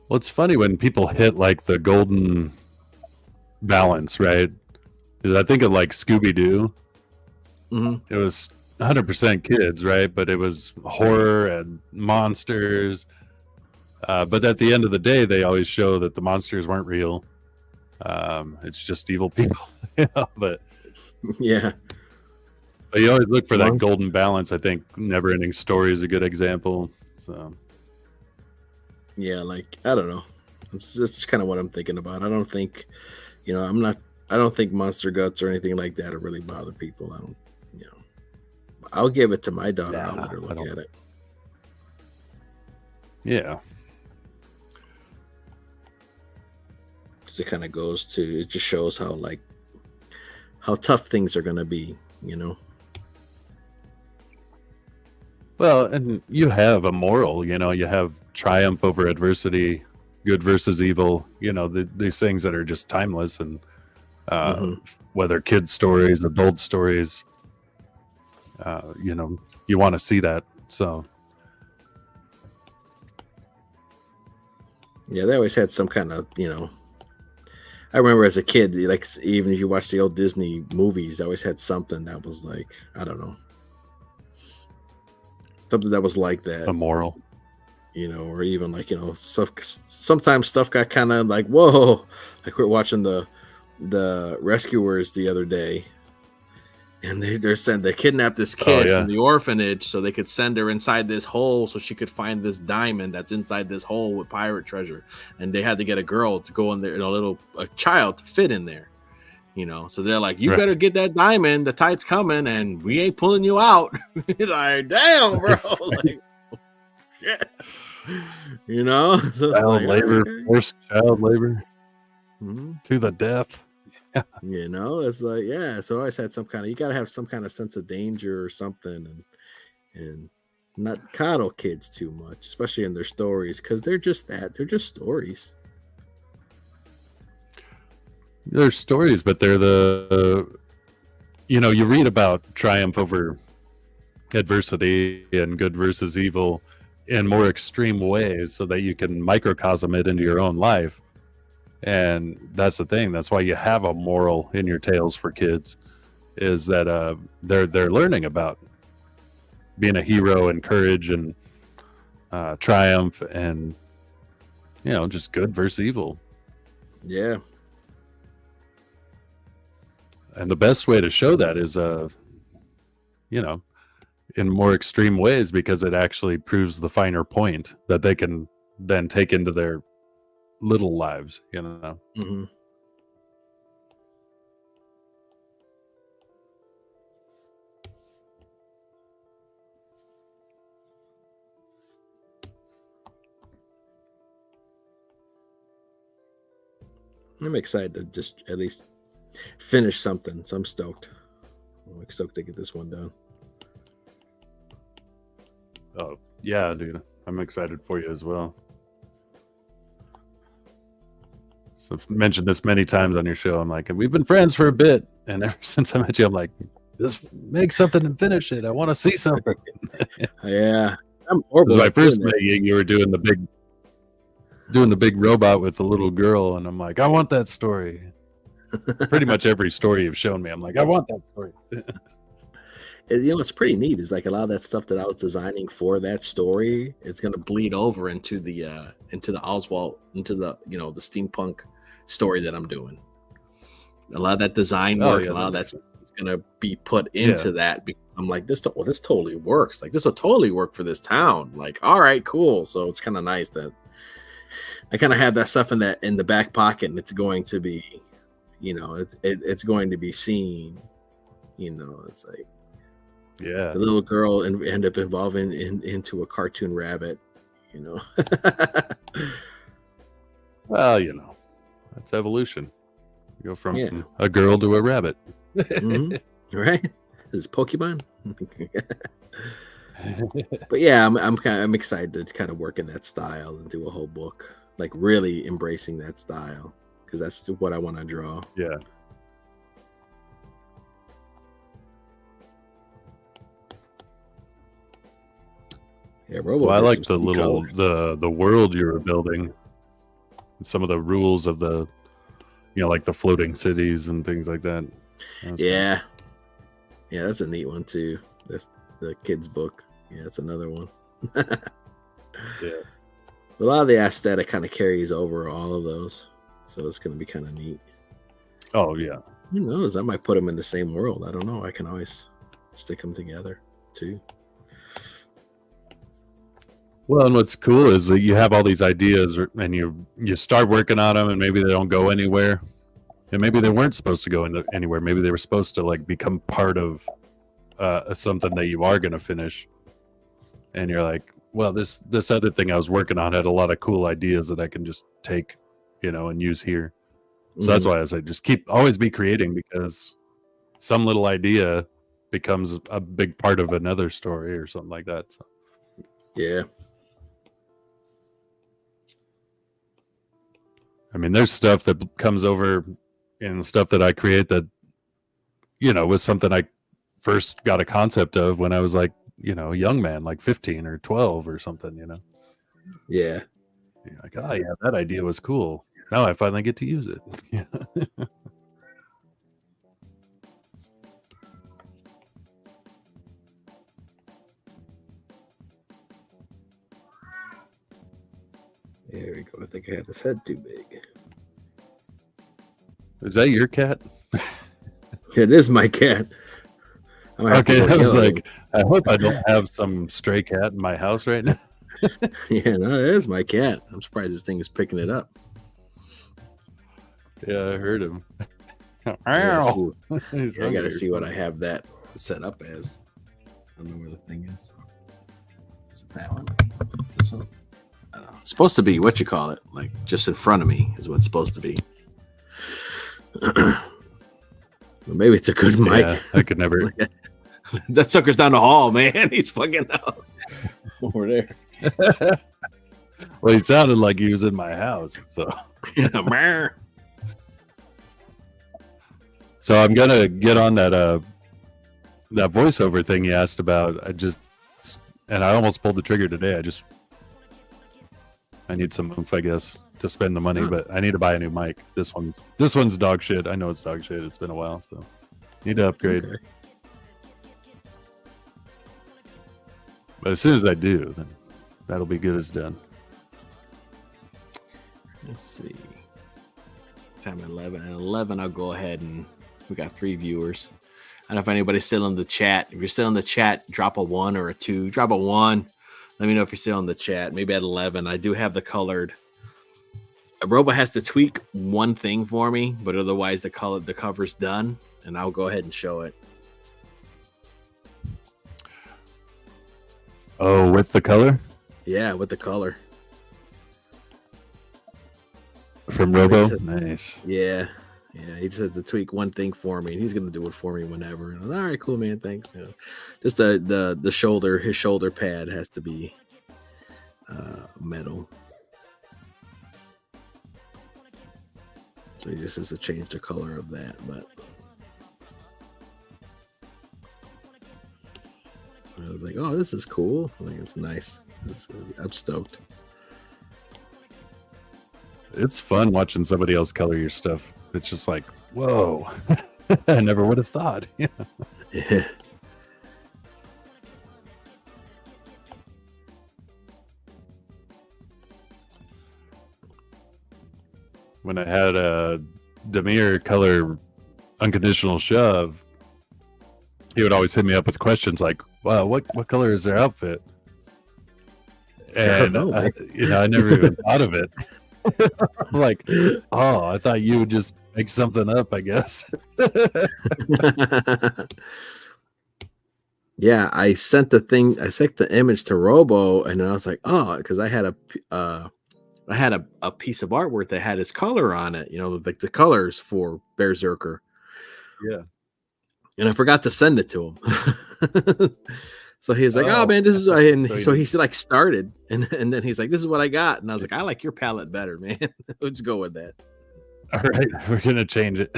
Well, it's funny when people hit like the golden balance, right? Because I think of like Scooby-Doo. It was 100% kids, right? But it was horror and monsters. But at the end of the day, they always show that the monsters weren't real. It's just evil people, But yeah, but you always look for that golden balance. I think Never Ending Story is a good example. So yeah, like I don't know. That's just kind of what I'm thinking about. I don't think, I don't think monster guts or anything like that will really bother people. I don't, I'll give it to my daughter. I'll let her look at it. Yeah. It kind of goes to, it just shows how tough things are going to be, Well, and you have a moral, you have triumph over adversity, good versus evil, these things that are just timeless, and whether kids stories, adult stories, you want to see that. So yeah, they always had some kind of, I remember as a kid, like even if you watch the old Disney movies, they always had something that was like, I don't know, something that was like that, a moral, or even like, sometimes stuff got kind of like, whoa, like we're watching the Rescuers the other day, and they kidnapped this kid from the orphanage so they could send her inside this hole so she could find this diamond that's inside this hole with pirate treasure, and they had to get a girl to go in there and a child to fit in there, so they're like, you better get that diamond, the tide's coming and we ain't pulling you out. He's like, damn, bro. Like, shit. So child labor, forced child labor to the death. It's like, yeah, so I always had you got to have some kind of sense of danger or something, and not coddle kids too much, especially in their stories, because they're just stories. They're stories, but they're you read about triumph over adversity and good versus evil in more extreme ways so that you can microcosm it into your own life. And that's the thing. That's why you have a moral in your tales for kids, is that they're learning about being a hero and courage and triumph and just good versus evil. Yeah. And the best way to show that is in more extreme ways, because it actually proves the finer point that they can then take into their little lives, I'm excited to just at least finish something, so I'm stoked. I'm stoked to get this one done. Oh yeah, dude, I'm excited for you as well. So I've mentioned this many times on your show. I'm like, we've been friends for a bit, and ever since I met you, I'm like, just make something and finish it. I want to see something. Yeah, I'm horrible. When I first met you, you were doing the big robot with the little girl, and I'm like, I want that story. Pretty much every story you've shown me, I'm like, I want that story. It's pretty neat. It's like a lot of that stuff that I was designing for that story, it's going to bleed over into the Oswald, into the the steampunk story that I'm doing. A lot of that design work, a lot of that is going to be put into that, because I'm like, this totally works. Like, this will totally work for this town. Like, all right, cool. So it's kind of nice that I kind of have that stuff in the back pocket, and it's going to be, it's going to be seen. It's like, the little girl end up evolving into a cartoon rabbit. Well, that's evolution. You go from a girl to a rabbit. Right? This is Pokemon. But yeah, I'm excited to kind of work in that style and do a whole book, like really embracing that style, because that's what I want to draw. Yeah. Yeah, well, I like the world you were building, some of the rules of the, like the floating cities and things like that. Yeah, that's a neat one too. That's the kids' book. Yeah, that's another one. Yeah, a lot of the aesthetic kind of carries over all of those, so it's going to be kind of neat. Oh yeah. Who knows? I might put them in the same world. I don't know. I can always stick them together too. Well, and what's cool is that you have all these ideas, and you start working on them, and maybe they don't go anywhere, and maybe they weren't supposed to go anywhere. Maybe they were supposed to like become part of something that you are going to finish, and you're like, well, this other thing I was working on had a lot of cool ideas that I can just take, and use here. So that's why I say just always be creating, because some little idea becomes a big part of another story or something like that. So. Yeah. I mean, there's stuff that comes over in stuff that I create that, was something I first got a concept of when I was like, a young man, like 15 or 12 or something, Yeah. You're like, oh yeah, that idea was cool. Now I finally get to use it. Yeah. There we go. I think I had this head too big. Is that your cat? It is my cat. Okay, I was like, I hope I don't have some stray cat in my house right now. Yeah, no, it is my cat. I'm surprised this thing is picking it up. Yeah, I heard him. I gotta see what I have that set up as. I don't know where the thing is. Is it that one? This one? I don't know. It's supposed to be what you call it, like just in front of me is what it's supposed to be. Well, maybe it's a good mic. Yeah, I could never. That sucker's down the hall, man. He's fucking out over there. Well, he sounded like he was in my house, so. So I'm gonna get on that voiceover thing you asked about. I almost pulled the trigger today. I need some oomph, I guess, to spend the money, but I need to buy a new mic. This one's dog shit. I know it's dog shit. It's been a while, so need to upgrade. Okay. But as soon as I do, then that'll be good as done. Let's see. Time at 11. At 11, I'll go ahead and we got 3 viewers. I don't know if anybody's still in the chat. If you're still in the chat, drop a 1 or a 2. Drop a 1. Let me know if you're still in the chat. Maybe at 11. I do have the colored. Robo has to tweak one thing for me, but otherwise the cover's done, and I'll go ahead and show it. Oh, with the color? Yeah, with the color. From Robo? Nice. Yeah. Yeah, he just had to tweak one thing for me, and he's gonna do it for me whenever. And I was, all right, cool, man, thanks. Yeah. Just the shoulder, his shoulder pad has to be metal. So he just has to change the color of that, but I was like, oh, this is cool. Like, it's nice. I'm stoked. It's fun watching somebody else color your stuff. It's just like, whoa, I never would have thought. Yeah. Yeah. When I had a Demir color Unconditional Shove, he would always hit me up with questions like, wow, what color is their outfit? And I never even thought of it. I'm like, oh, I thought you would just make something up, I guess. Yeah, I sent the image to Robo, and I was like, oh, because I had a piece of artwork that had his color on it, like the colors for Berserker. Yeah. And I forgot to send it to him. So he's like, oh man, this is, and so he like started, and then he's like, this is what I got. And I was like, I like your palette better, man. Let's go with that. All right, we're going to change it.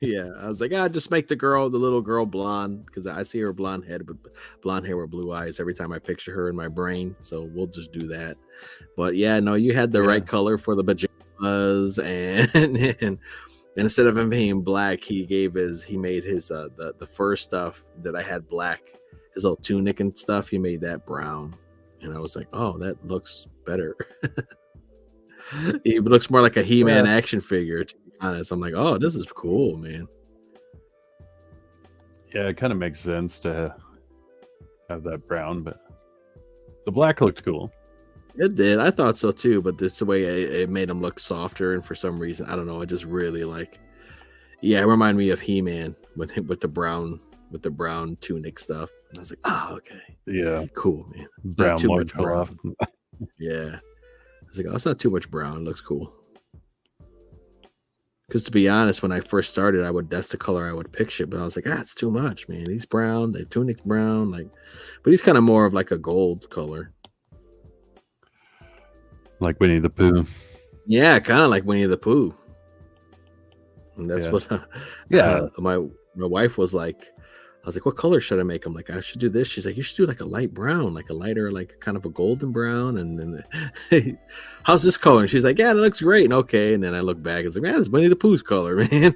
Yeah. I was like, just make the little girl blonde, because I see her blonde hair with blue eyes every time I picture her in my brain. So we'll just do that. But yeah, no, you had the right color for the pajamas, and instead of him being black, he made his the fur stuff that I had black. His little tunic and stuff, he made that brown, and I was like, oh, that looks better. He looks more like a He-Man action figure, to be honest. I'm like, oh, this is cool, man. Yeah, it kind of makes sense to have that brown, but the black looked cool. It did. I thought so too, but it's the way it made him look softer, and for some reason, I don't know, I just really it reminded me of He-Man with the brown tunic stuff. And I was like, oh, okay. Yeah. Cool, man. It's brown, not too much brown. Yeah. I was like, oh, it's not too much brown. It looks cool. Because to be honest, when I first started, that's the color I would picture, but I was like, it's too much, man. He's brown, the tunic's brown, like, but he's kind of more of like a gold color. Like Winnie the Pooh. Yeah, kind of like Winnie the Pooh. And that's what my wife was like. I was like, what color should I make him? Like, I should do this. She's like, you should do like a light brown, like a lighter, like kind of a golden brown. And then how's this color? And she's like, yeah, that looks great. And okay. And then I look back and it's like, man, it's Winnie the Pooh's color, man.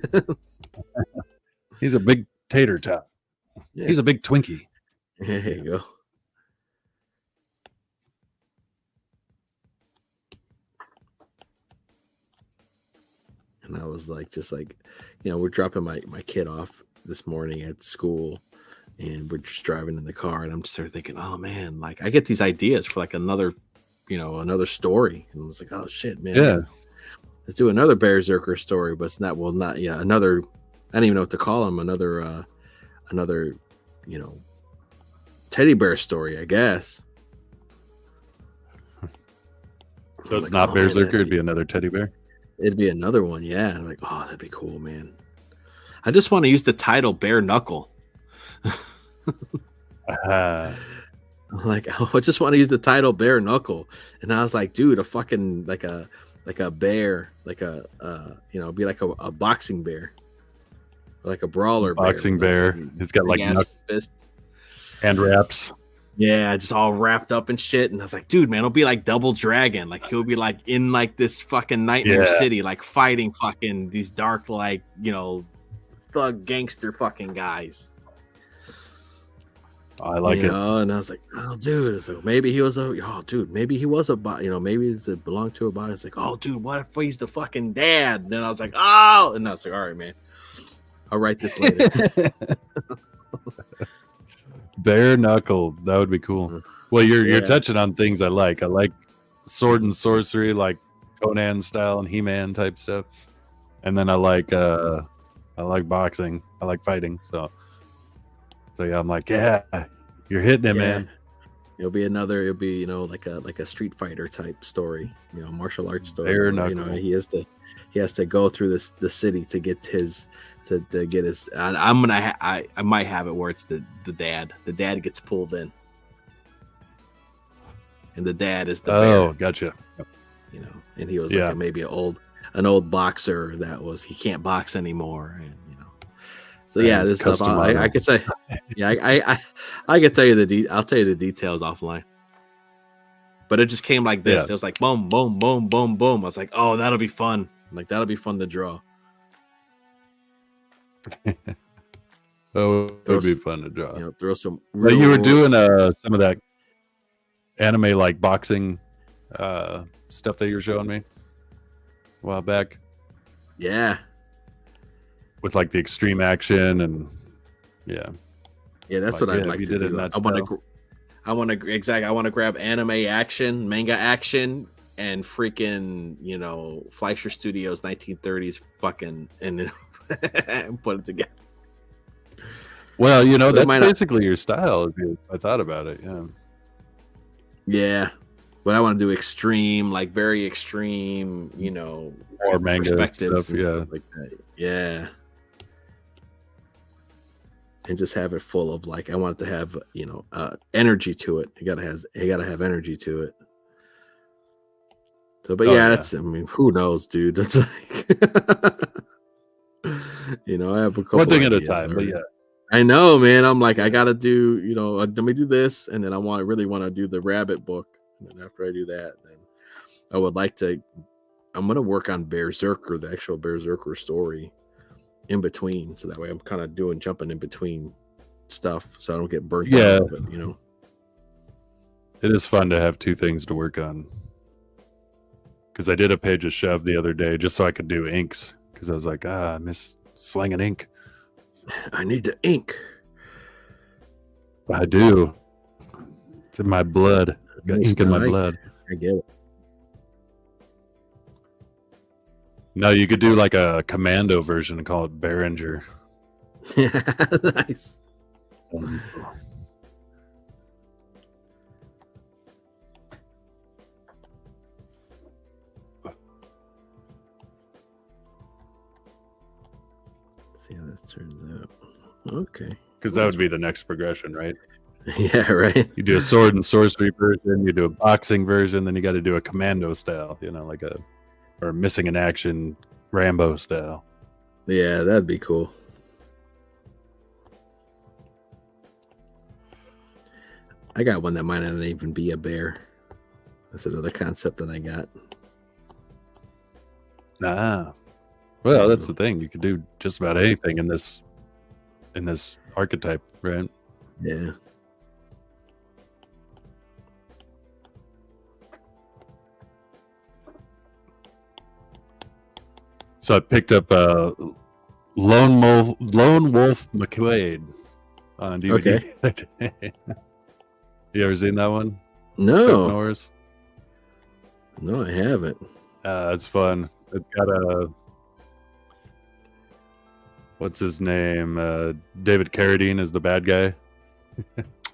He's a big tater tot. Yeah. He's a big Twinkie. There you go. And I was like, just like, we're dropping my kid off this morning at school, and we're just driving in the car, and I'm just thinking, oh man, like I get these ideas for like another story, and I was like, oh shit, man, yeah, let's do another Berserker story, but it's not another, I don't even know what to call him, another teddy bear story, I guess. So it's not Berserker, it'd be another teddy bear. It'd be another one, yeah. I'm like, oh, that'd be cool, man. I just want to use the title Bare Knuckle. Like, I just want to use the title Bare Knuckle. And I was like, dude, a fucking like a bear, like a be like a boxing bear, like a brawler boxing bear. He's got like fists, hand wraps. Yeah, just all wrapped up and shit. And I was like, dude, man, it'll be like Double Dragon. Like he'll be like in like this fucking nightmare city, like fighting fucking these dark, like, thug gangster fucking guys. I like it. And I was like, oh dude, so maybe he was maybe it belonged to a body. It's like, oh dude, what if he's the fucking dad? And then I was like, oh, and I was like, all right, man, I'll write this later. Bare knuckle, that would be cool. Well, you're touching on things I like. I like sword and sorcery, like Conan style and He-Man type stuff. And then I like boxing. I like fighting. So yeah, I'm like, yeah, you're hitting it, man. It'll be like a Street Fighter type story, martial arts story. Bare knuckle. He has to go through the city to get his. To get his, I might have it where it's the dad. The dad gets pulled in, and the dad is the bear. Gotcha. And he was like maybe an old boxer he can't box anymore, and So this stuff I could say, I could tell you I'll tell you the details offline. But it just came like this. It was like boom, boom, boom, boom, boom. I was like, oh, that'll be fun. Like that'll be fun to draw. Oh, it would be fun to draw. Throw some. You were doing some of that anime like boxing stuff that you were showing me a while back. Yeah. With like the extreme action and that's what I'd like to do. I want to grab anime action, manga action, and freaking Fleischer Studios 1930s fucking and put it together. Well, that's basically your style. If I thought about it, yeah. But I want to do extreme, like very extreme, more manga perspectives, stuff, like that. Yeah. And just have it full of like I want it to have energy to it. It gotta have energy to it. So, but that's who knows, dude? That's like I have a couple one thing at a time. But I know, man. I'm like I gotta do let me do this, and then I really want to do the rabbit book, and then after I do that, then I would like to. I'm gonna work on Berserker, the actual Berserker story. In between, so that way I'm kind of jumping in between stuff, so I don't get burnt out of it. It is fun to have two things to work on. Because I did a page of Shove the other day just so I could do inks. Because I was like, I miss slanging ink. I need the ink. I do. It's in my blood. I've got ink in my blood. I get it. No, you could do like a commando version and call it Behringer. Nice. see how this turns out. Okay. Because that would be the next progression, right? Yeah, right. You do a sword and sorcery version, you do a boxing version, then you got to do a commando style, like or missing in action Rambo style. Yeah, that'd be cool. I got one that might not even be a bear. That's another concept that I got. Well, that's the thing. You could do just about anything in this archetype, right? Yeah. So I picked up Lone Wolf McQuaid on DVD. Okay. You ever seen that one? No. Chuck Norris? No, I haven't. It's fun. It's got what's his name? David Carradine is the bad guy.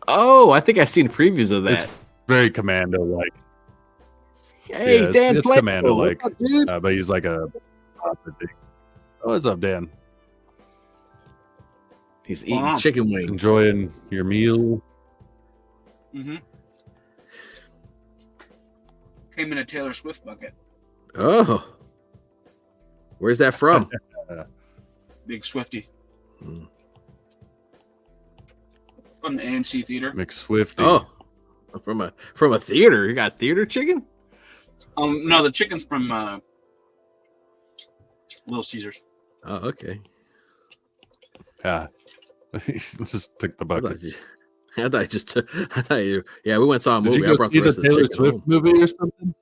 Oh, I think I've seen previews of that. It's very Commando-like. Hey, yeah, Dan, it's Commando-like, dude? but he's like a. Oh, what's up, Dan? He's eating chicken wings. Enjoying your meal. Mm-hmm. Came in a Taylor Swift bucket. Oh, where's that from? Big Swifty. From the AMC theater. McSwifty. Oh, from a theater. You got theater chicken? No, the chicken's from Little Caesars. Oh, okay. Yeah. Just took the bucket. I thought you. Yeah, we went and saw a movie. Did you go see the Taylor Swift home. movie or something?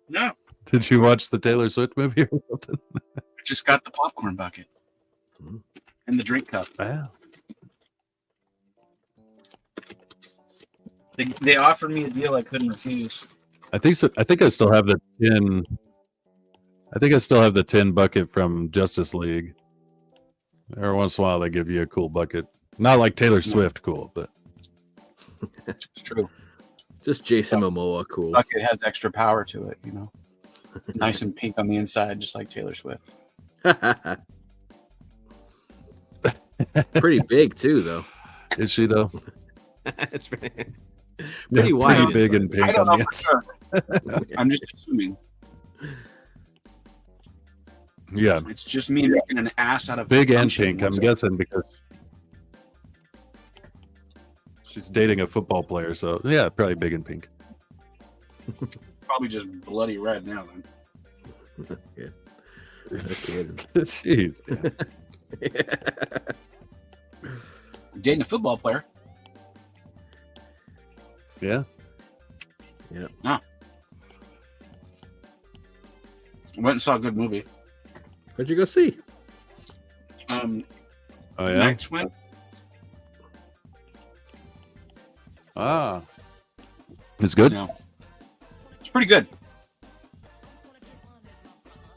No. Did you watch the Taylor Swift movie or something? I just got the popcorn bucket and the drink cup. Wow. They offered me a deal I couldn't refuse. I think so. I think I still have the tin. I think I still have the tin bucket from Justice League. Every once in a while, they give you a cool bucket. Not like Taylor Swift cool, but It's true. Just Jason Momoa cool. Bucket has extra power to it, Nice and pink on the inside, just like Taylor Swift. Pretty big too, though. is she though? It's pretty Yeah, wide. pretty big inside. and pink I don't on know the for inside. sure. I'm just assuming. Yeah, It's just me making an ass out of big and consumption. pink. I'm guessing because she's dating a football player, so yeah, probably big and pink. Probably just bloody red now. Then Yeah. Okay. Jeez. dating a football player. Yeah. Went and saw a good movie. What'd you go see? Oh yeah. Night Swim. Ah. It's good. No. It's pretty good.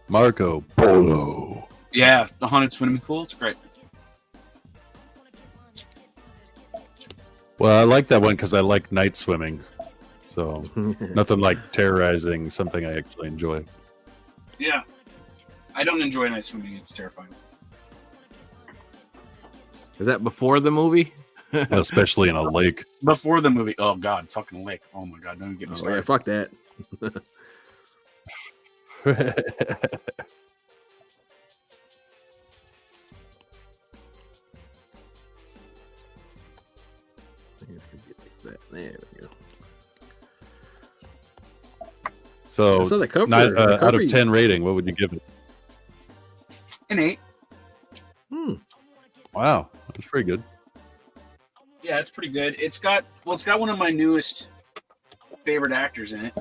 Marco Polo. Yeah, the haunted swimming pool. It's great. Well, I like that one because I like night swimming. So nothing like terrorizing something I actually enjoy. Yeah. I don't enjoy night swimming. It's terrifying. Is that before the movie? Especially in a lake. Before the movie. Oh, God. Fucking lake. Oh, my God. Don't even get me Oh, started. yeah, fuck that. I think it's gonna be like that. There we go. So I saw the cover. nine, The out cover of 10 rating, what would you give it? An 8. Wow, that's pretty good. Yeah, it's pretty good. It's got one of my newest favorite actors in it.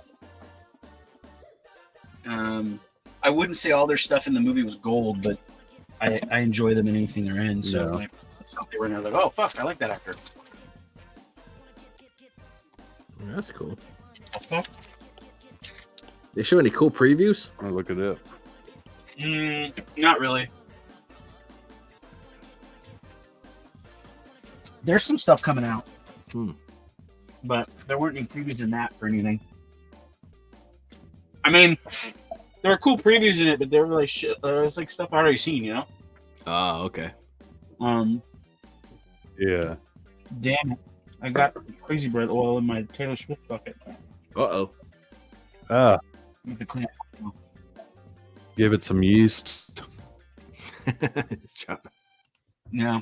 I wouldn't say all their stuff in the movie was gold, but I enjoy them in anything they're in. So Yeah. like, something where they're like, oh fuck, I like that actor. That's cool. Okay. They show any cool previews? I'll look it up. Not really. There's some stuff coming out, but there weren't any previews in that for anything. I mean, there were cool previews in it, but they were really shit. It was like stuff I already seen, Oh, okay. Yeah. Damn it! I got crazy bread oil in my Taylor Swift bucket. Uh-oh. Ah, I have to clean it. give it some yeast. Yeah.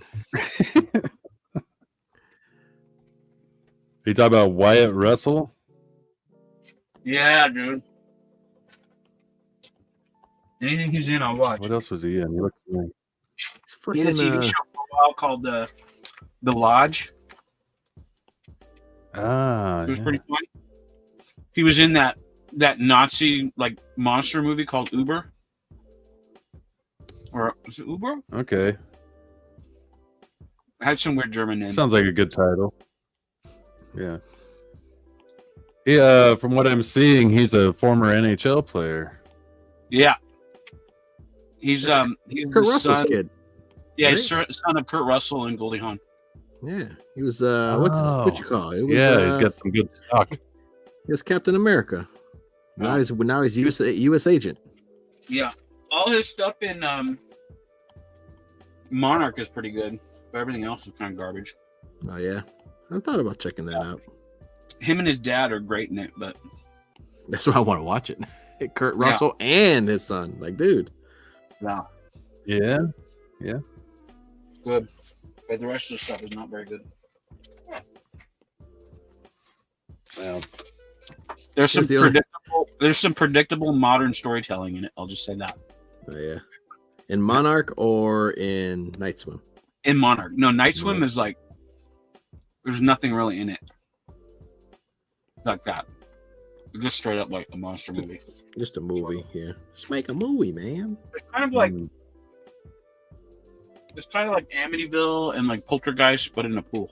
You talk about Wyatt Russell? Yeah, dude. Anything he's in, I'll watch. What else was he in? He looked like... It's He had a fucking, TV show for a while called The Lodge. Ah, It was yeah. pretty funny. He was in that Nazi like monster movie called Uber. Or was it Uber? Okay. It had some weird German name. Sounds like a good title. Yeah. From what I'm seeing, he's a former NHL player. Yeah. He's Kurt the Russell's son, kid. yeah, right? he's son of Kurt Russell and Goldie Hawn. Yeah. He was what you call it? It was, He's got some good stock. he was Captain America. Now he's US agent. Yeah. All his stuff in Monarch is pretty good, but everything else is kind of garbage. Oh yeah. I thought about checking that out. Him and his dad are great in it, but That's why I want to watch it. Kurt Russell and his son. Like, dude. no, Yeah. good. But the rest of the stuff is not very good. Well, There's some Here's the other- predictable modern storytelling in it. I'll just say that. Oh yeah. In Monarch or in Night Swim? In Monarch, no, Night Swim is like there's nothing really in it like that. It's just straight up like a monster movie. Just a movie, yeah. Just make a movie, man. It's kind of like Amityville and like Poltergeist, but in a pool.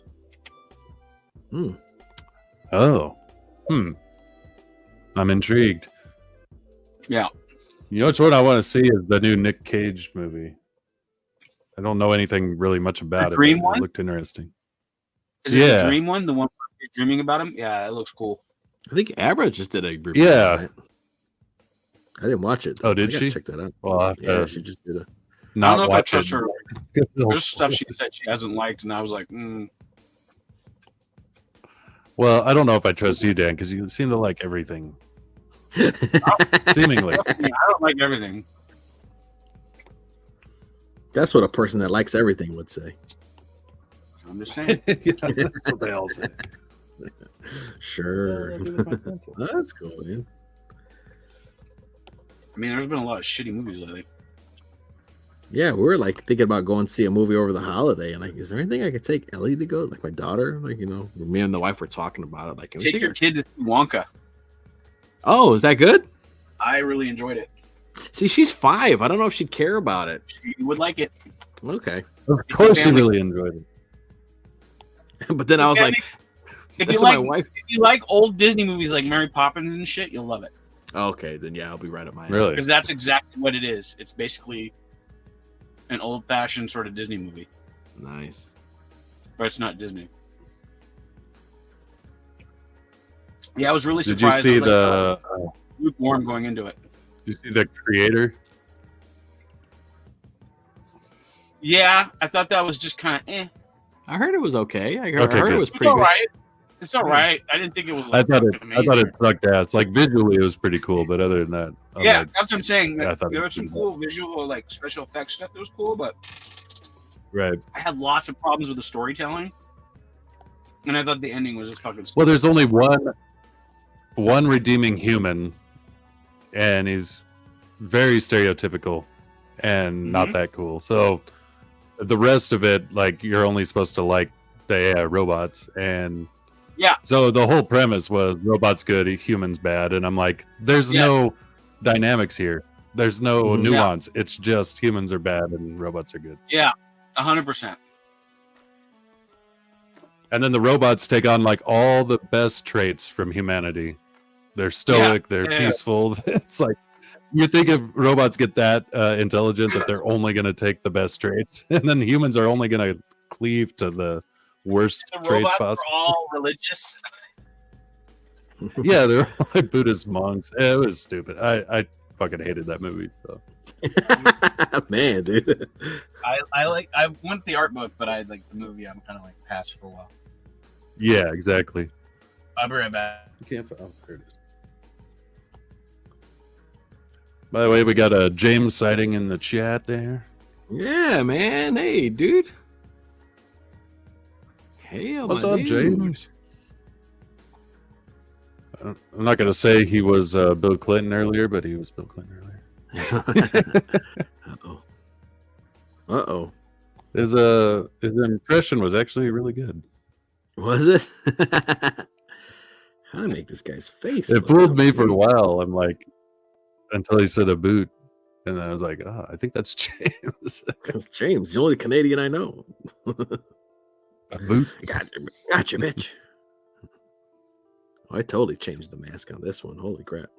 oh. I'm intrigued. Yeah. You know which one I want to see is the new Nick Cage movie. I don't know anything really much about it. Dream But one? it looked interesting. Is it Yeah. the dream one? The one where you're dreaming about him? Yeah, it looks cool. I think Abra just did a review. Yeah. on it. I didn't watch it. Oh, did I gotta she? check that out. Well, I'll have Yeah, to she just did a. I not don't know if I watch trust it. her. There's stuff she said she hasn't liked, and I was like, Well, I don't know if I trust you, Dan, because you seem to like everything. Seemingly. I don't like everything. That's what a person that likes everything would say. I'm just saying. Yeah, that's what they all say. Sure. That's cool, man. I mean, there's been a lot of shitty movies lately. Yeah, we were like thinking about going to see a movie over the holiday, and like, is there anything I could take Ellie to go? Like my daughter, like me and the wife were talking about it. Like, can we Take your kid to see Wonka. Oh, is that good? I really enjoyed it. See, she's 5. I don't know if she'd care about it. You would like it. Okay, Of It's course, a you family- really enjoyed it. but then I was like, if that's you what like, my wife. if you like old Disney movies like Mary Poppins and shit, you'll love it Okay, then yeah, I'll be right at my. Really? because that's exactly what it is. It's basically an old-fashioned sort of Disney movie, Nice. but it's not Disney. Yeah, I was really Did you surprised. see I was the? like, lukewarm going into it? Did you see the creator? Yeah, I thought that was just kind of I heard it was okay. I heard, Okay, I heard good. it was It's pretty all good. right. It's all right. I didn't think it was. I Like, thought it. fucking I thought amazing. it sucked ass. Like visually, it was pretty cool, but other than that, I'm Yeah, like, that's what I'm saying. Yeah, I Like, thought it there was was some pretty cool visual, like special effects stuff that was cool, but right. I had lots of problems with the storytelling, and I thought the ending was just fucking. Well, Stupid. there's only one redeeming human, and he's very stereotypical and not that cool. So the rest of it, like, you're only supposed to like the robots, and Yeah. So the whole premise was robots good, humans bad, and I'm like, there's no dynamics here. There's no Mhm. nuance. It's just humans are bad and robots are good. Yeah, 100%. And then the robots take on like all the best traits from humanity. They're stoic, they're Yeah. peaceful. It's like you think if robots get that intelligent that they're only going to take the best traits, and then humans are only going to cleave to the worst The traits robots possible. are all religious. Yeah, they're all like Buddhist monks. It was stupid. I fucking hated that movie. So Man, dude. I want the art book, but I like the movie. I'm kind of like past for a while. yeah, exactly. I'll be right back. There it is. By the way, we got a James sighting in the chat there. Yeah, man. Hey, dude. Hey, What's up, James? I'm not going to say he was Bill Clinton earlier, but he was Bill Clinton earlier. Uh-oh. His impression was actually really good. Was it? How to make this guy's face? It fooled me for a while. I'm like, until he said a boot. And then I was like, oh, I think that's James. It's James, the only Canadian I know. A boot? Gotcha, bitch. Oh, I totally changed the mask on this one. Holy crap.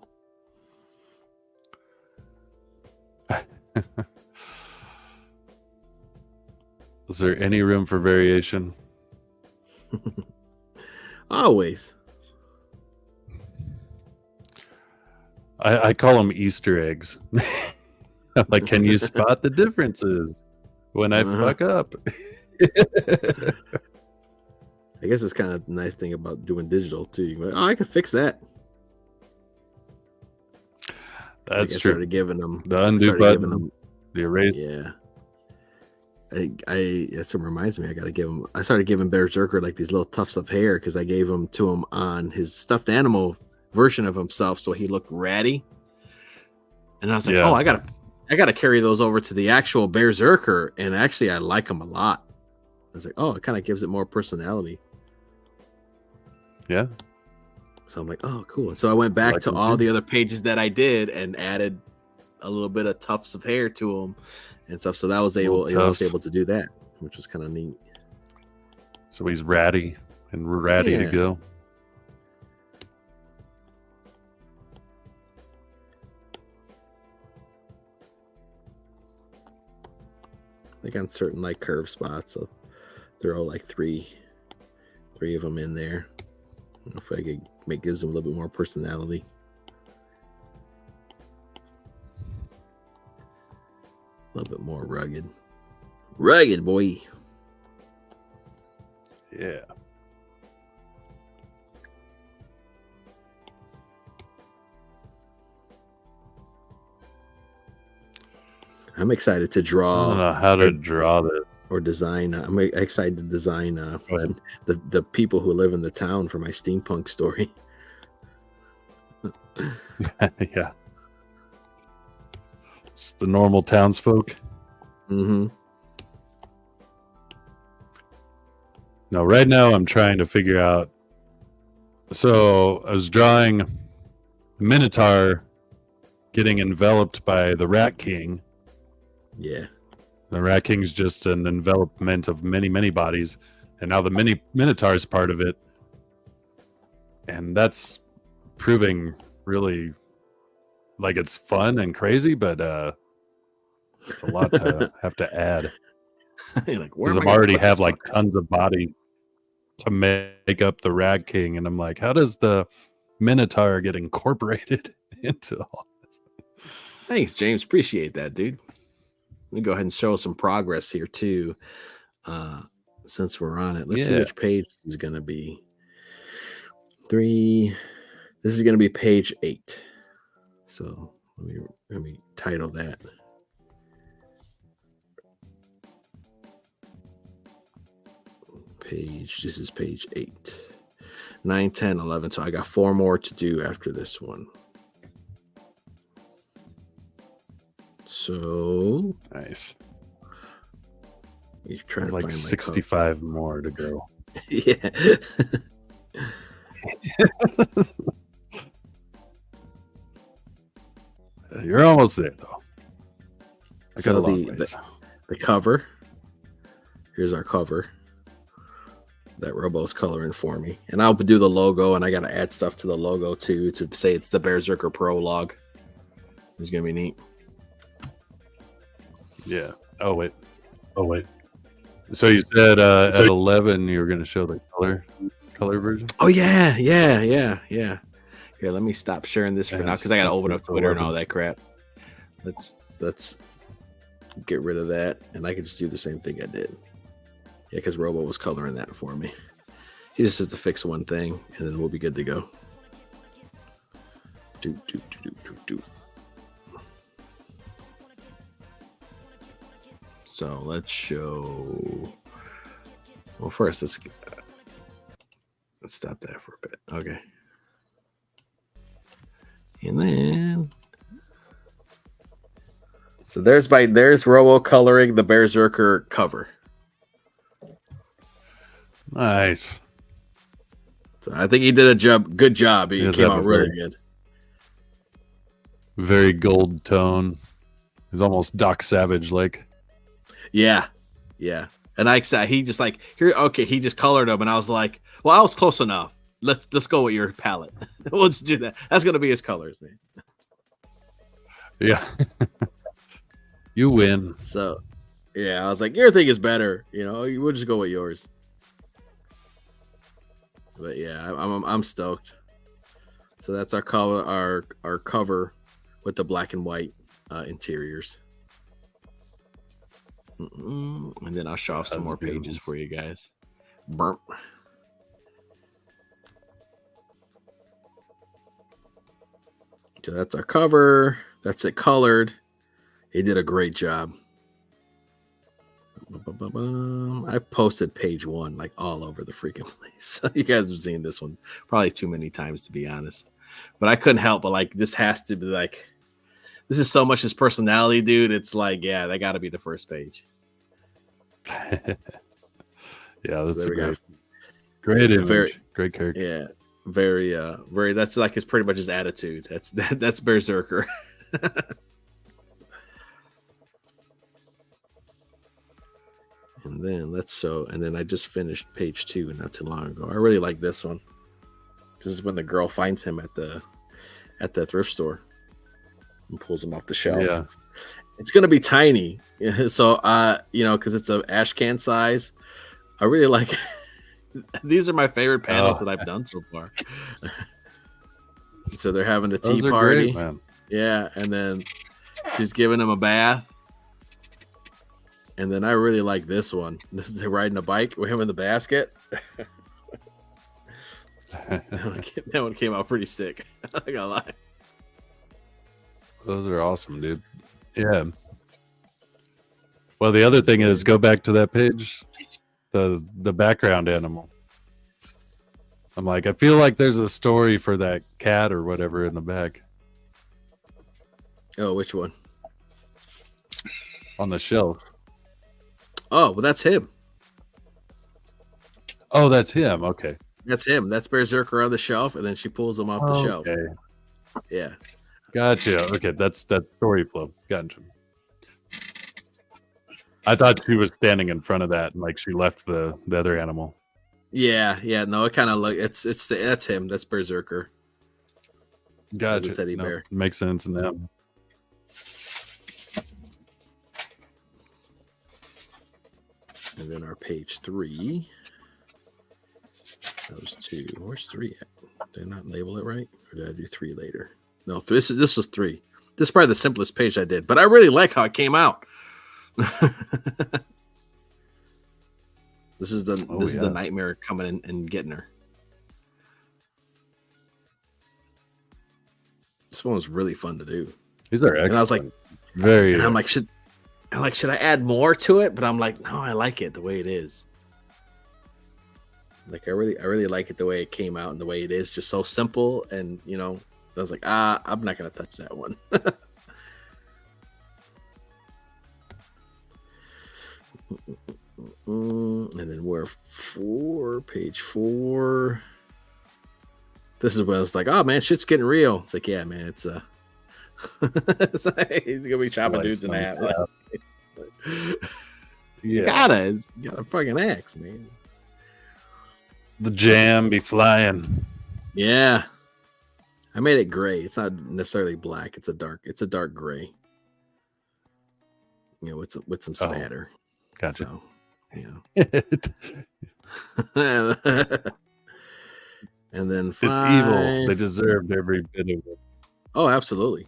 Is there any room for variation? Always. I call them Easter eggs. Like, can you spot the differences when I fuck up? I guess it's kind of the nice thing about doing digital too. You go, oh, I can fix that. That's true. I started giving them the undo button, the erase. Yeah. That's what reminds me. I gotta give him. I started giving Berserker like these little tufts of hair because I gave them to him on his stuffed animal version of himself, so he looked ratty. And I was like, oh, I gotta carry those over to the actual Berserker, and actually, I like them a lot. I was like, oh, it kind of gives it more personality. Yeah. So I'm like, oh, cool. So I went back to all the other pages that I did and added a little bit of tufts of hair to them and stuff. So that was I was able to do that, which was kind of neat. So he's ratty and we're ready to go. Like on certain like curve spots, I'll throw like three of them in there. I don't know if I could gives them a little bit more personality. A little bit more rugged. Rugged, boy. Yeah. I'm excited to draw. I don't know how to draw this. Or design. I'm excited to design the people who live in the town for my steampunk story. Yeah. It's the normal townsfolk. Mm-hmm. No, right now I'm trying to figure out. So I was drawing a Minotaur getting enveloped by the Rat King. Yeah. The Rat King's just an envelopment of many, many bodies. And now the Minotaur is part of it. And that's proving really like it's fun and crazy, but it's a lot to have to add. Because I already have like tons of bodies to make up the Rat King. And I'm like, how does the Minotaur get incorporated into all this? Thanks, James. Appreciate that, dude. Let me go ahead and show some progress here too. Since we're on it, let's see which page this is going to be. 3. This is going to be page 8. So let me title that. This is page 8. 9, 10, 11. So I got 4 more to do after this one. So nice. You're trying to like find 65 more to go. Yeah. You're almost there though. So the cover. Here's our cover that Robo's coloring for me, and I'll do the logo, and I got to add stuff to the logo too to say it's the Berserker prologue. It's gonna be neat. Yeah. Oh wait. So you said at 11 you were going to show the color version? Oh yeah. Here, let me stop sharing this for now Yes, because I got to open up for Twitter and 11. all that crap. Let's get rid of that, and I can just do the same thing I did. Yeah, because Robo was coloring that for me. He just has to fix one thing, and then we'll be good to go. Do. So let's show. Well, first let's stop that for a bit. Okay, and then so there's Robo coloring the Berserker cover. Nice. So I think he did a good job. He does came have out a really very- good. Very gold tone. He's almost Doc Savage like. Yeah. And he just like here. Okay, he just colored them, and I was like, well, I was close enough. Let's go with your palette. We'll just do that. That's gonna be his colors, man. Yeah. You win. So, yeah, I was like, your thing is better. We'll just go with yours. But yeah, I'm stoked. So that's our cover with the black and white interiors. And then I'll show off some That's more beautiful. pages for you guys. Burp. So that's our cover. That's it colored. He did a great job. I posted page 1 like all over the freaking place. You guys have seen this one probably too many times, to be honest. But I couldn't help but like this has to be like this is so much his personality, dude. It's like, yeah, that got to be the first page. Yeah, that's there we go. great It's a image. Great character. Yeah, very. That's like his pretty much his attitude. That's Berserker. And then I just finished page 2 not too long ago. I really like this one. This is when the girl finds him at the thrift store and pulls him off the shelf. Yeah. It's gonna be tiny, so because it's a ash can size. I really like. These are my favorite panels that I've done so far. So they're having a tea Those are party, great, man. yeah, and then she's giving him a bath. And then I really like this one. This is riding a bike with him in the basket. That one came out pretty sick. I gotta lie. Those are awesome, dude. Yeah. Well, the other thing is go back to that page, the background animal. I'm like, I feel like there's a story for that cat or whatever in the back Oh, which one? on the shelf. Oh, well, that's him. Oh, that's him. Okay. That's him. That's Berserker on the shelf, and then she pulls him off the shelf. Okay. Yeah. Gotcha. Okay, that's that story flow. Gotcha. I thought she was standing in front of that, and like she left the other animal. Yeah. No, it kind of like that's him. That's Berserker. Gotcha. As a teddy No, bear. makes sense now. And then our page 3. Those 2. Where's 3 at? Did I not label it right? Or did I do 3 later? No, this was 3. This is probably the simplest page I did, but I really like how it came out. This is the nightmare coming in and getting her. This one was really fun to do. These are excellent. And I was like, very. and I'm like, should I add more to it? But I'm like, no, I like it the way it is. Like I really like it the way it came out and the way it is, just so simple. And I was like, I'm not gonna touch that one. And then we're page 4. This is when it's like, oh man, shit's getting real. It's like, yeah, man, it's it's like, he's gonna be chopping dudes in half. You gotta fucking axe, man. The jam be flying. Yeah, I made it gray. It's not necessarily black. It's a dark gray. With some spatter. Gotcha. So, It's And then It's evil. They deserved every bit of it. Oh, absolutely.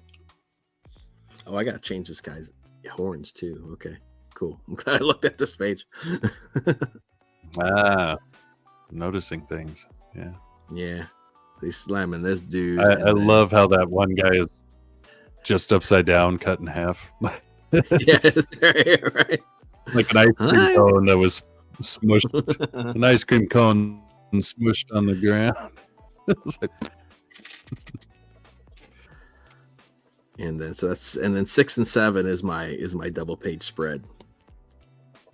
Oh, I gotta change this guy's horns too. Okay, cool. I'm glad I looked at this page. Noticing things. Yeah. Yeah, he's slamming this dude. I love how that one guy is just upside down, cut in half. Yes, right. Like an ice cream cone that was smushed. An ice cream cone smushed on the ground. It's like, and then and then 6 and 7 is my double page spread.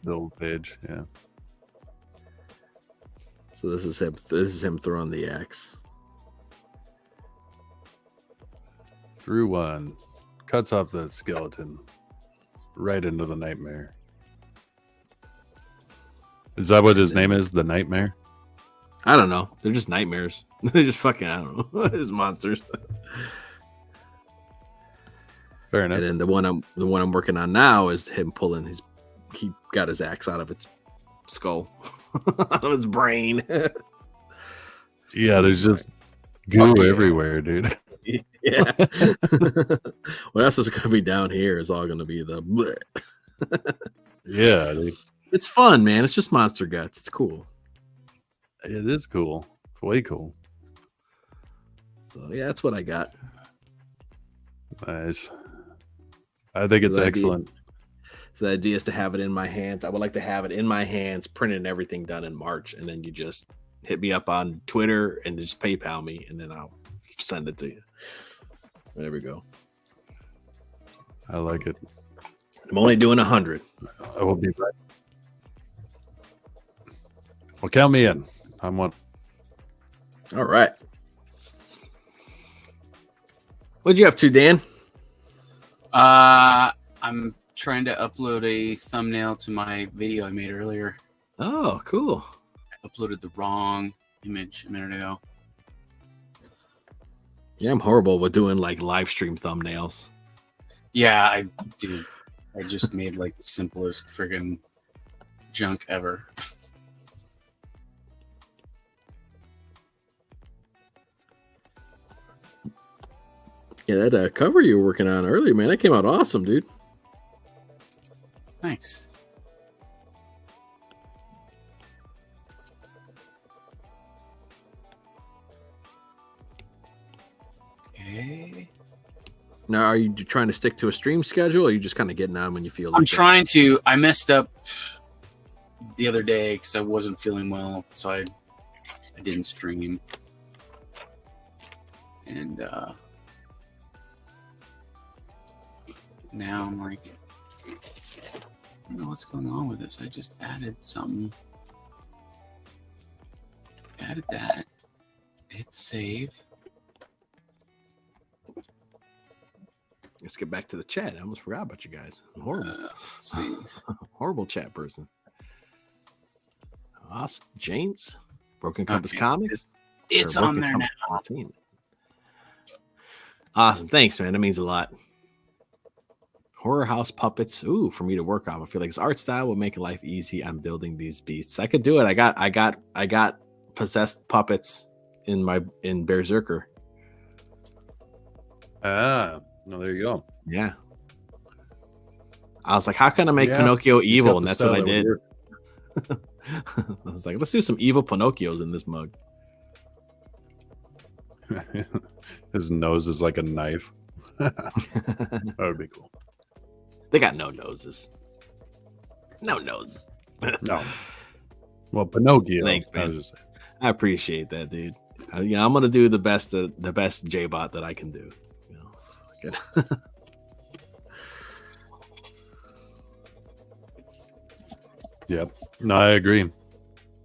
double page, yeah. So this is him. This is him throwing the axe Through one, cuts off the skeleton, right into the nightmare. Is that what his name is? The Nightmare? I don't know. They're just nightmares. They're just fucking, I don't know. It's monsters. Fair enough. And then the one I'm working on now is him pulling he got his axe out of its skull, out of his brain. Yeah, there's just goo everywhere, dude. Yeah. What else is going to be down here is all going to be the bleh. Yeah, dude. It's fun, man. It's just monster guts. It's cool. It is cool. It's way cool. So yeah, that's what I got. Nice. I think it's excellent. So the idea is to have it in my hands. I would like to have it in my hands, printed and everything done in March, and then you just hit me up on Twitter and just PayPal me, and then I'll send it to you. There we go. I like it. I'm only doing 100. I will be right. Well, count me in. I'm one. All right. What'd you up to, Dan? I'm trying to upload a thumbnail to my video I made earlier. Oh, cool. I uploaded the wrong image a minute ago. Yeah, I'm horrible with doing like live stream thumbnails. Yeah, I just made like the simplest friggin' junk ever. Yeah, that cover you were working on earlier, man, that came out awesome, dude. Thanks. Okay. Now, are you trying to stick to a stream schedule, or are you just kind of getting on when you feel like I'm it? trying to. I messed up the other day because I wasn't feeling well, so I didn't stream. And now I'm like, I don't know what's going on with this. I just added something. Added that. Hit save. Let's get back to the chat. I almost forgot about you guys. I'm horrible. Let's see. Horrible chat person. Awesome. James, Broken Compass Okay. Comics. It's Or on Broken there Compass now. Entertainment. Awesome. Thanks, man. That means a lot. Horror house puppets. Ooh, for me to work on. I feel like his art style will make life easy. I'm building these beasts. I could do it. I got possessed puppets in Berserker. No, there you go. Yeah. I was like, how can I make Yeah, Pinocchio He's evil? got And the that's style what I that would did. work. I was like, let's do some evil Pinocchios in this mug. His nose is like a knife. That would be cool. They got no noses. No noses. No. Well, Pinocchio. Thanks, I was man. just saying. I appreciate that, dude. I'm gonna do the best J-bot that I can do. Yep. No, I agree.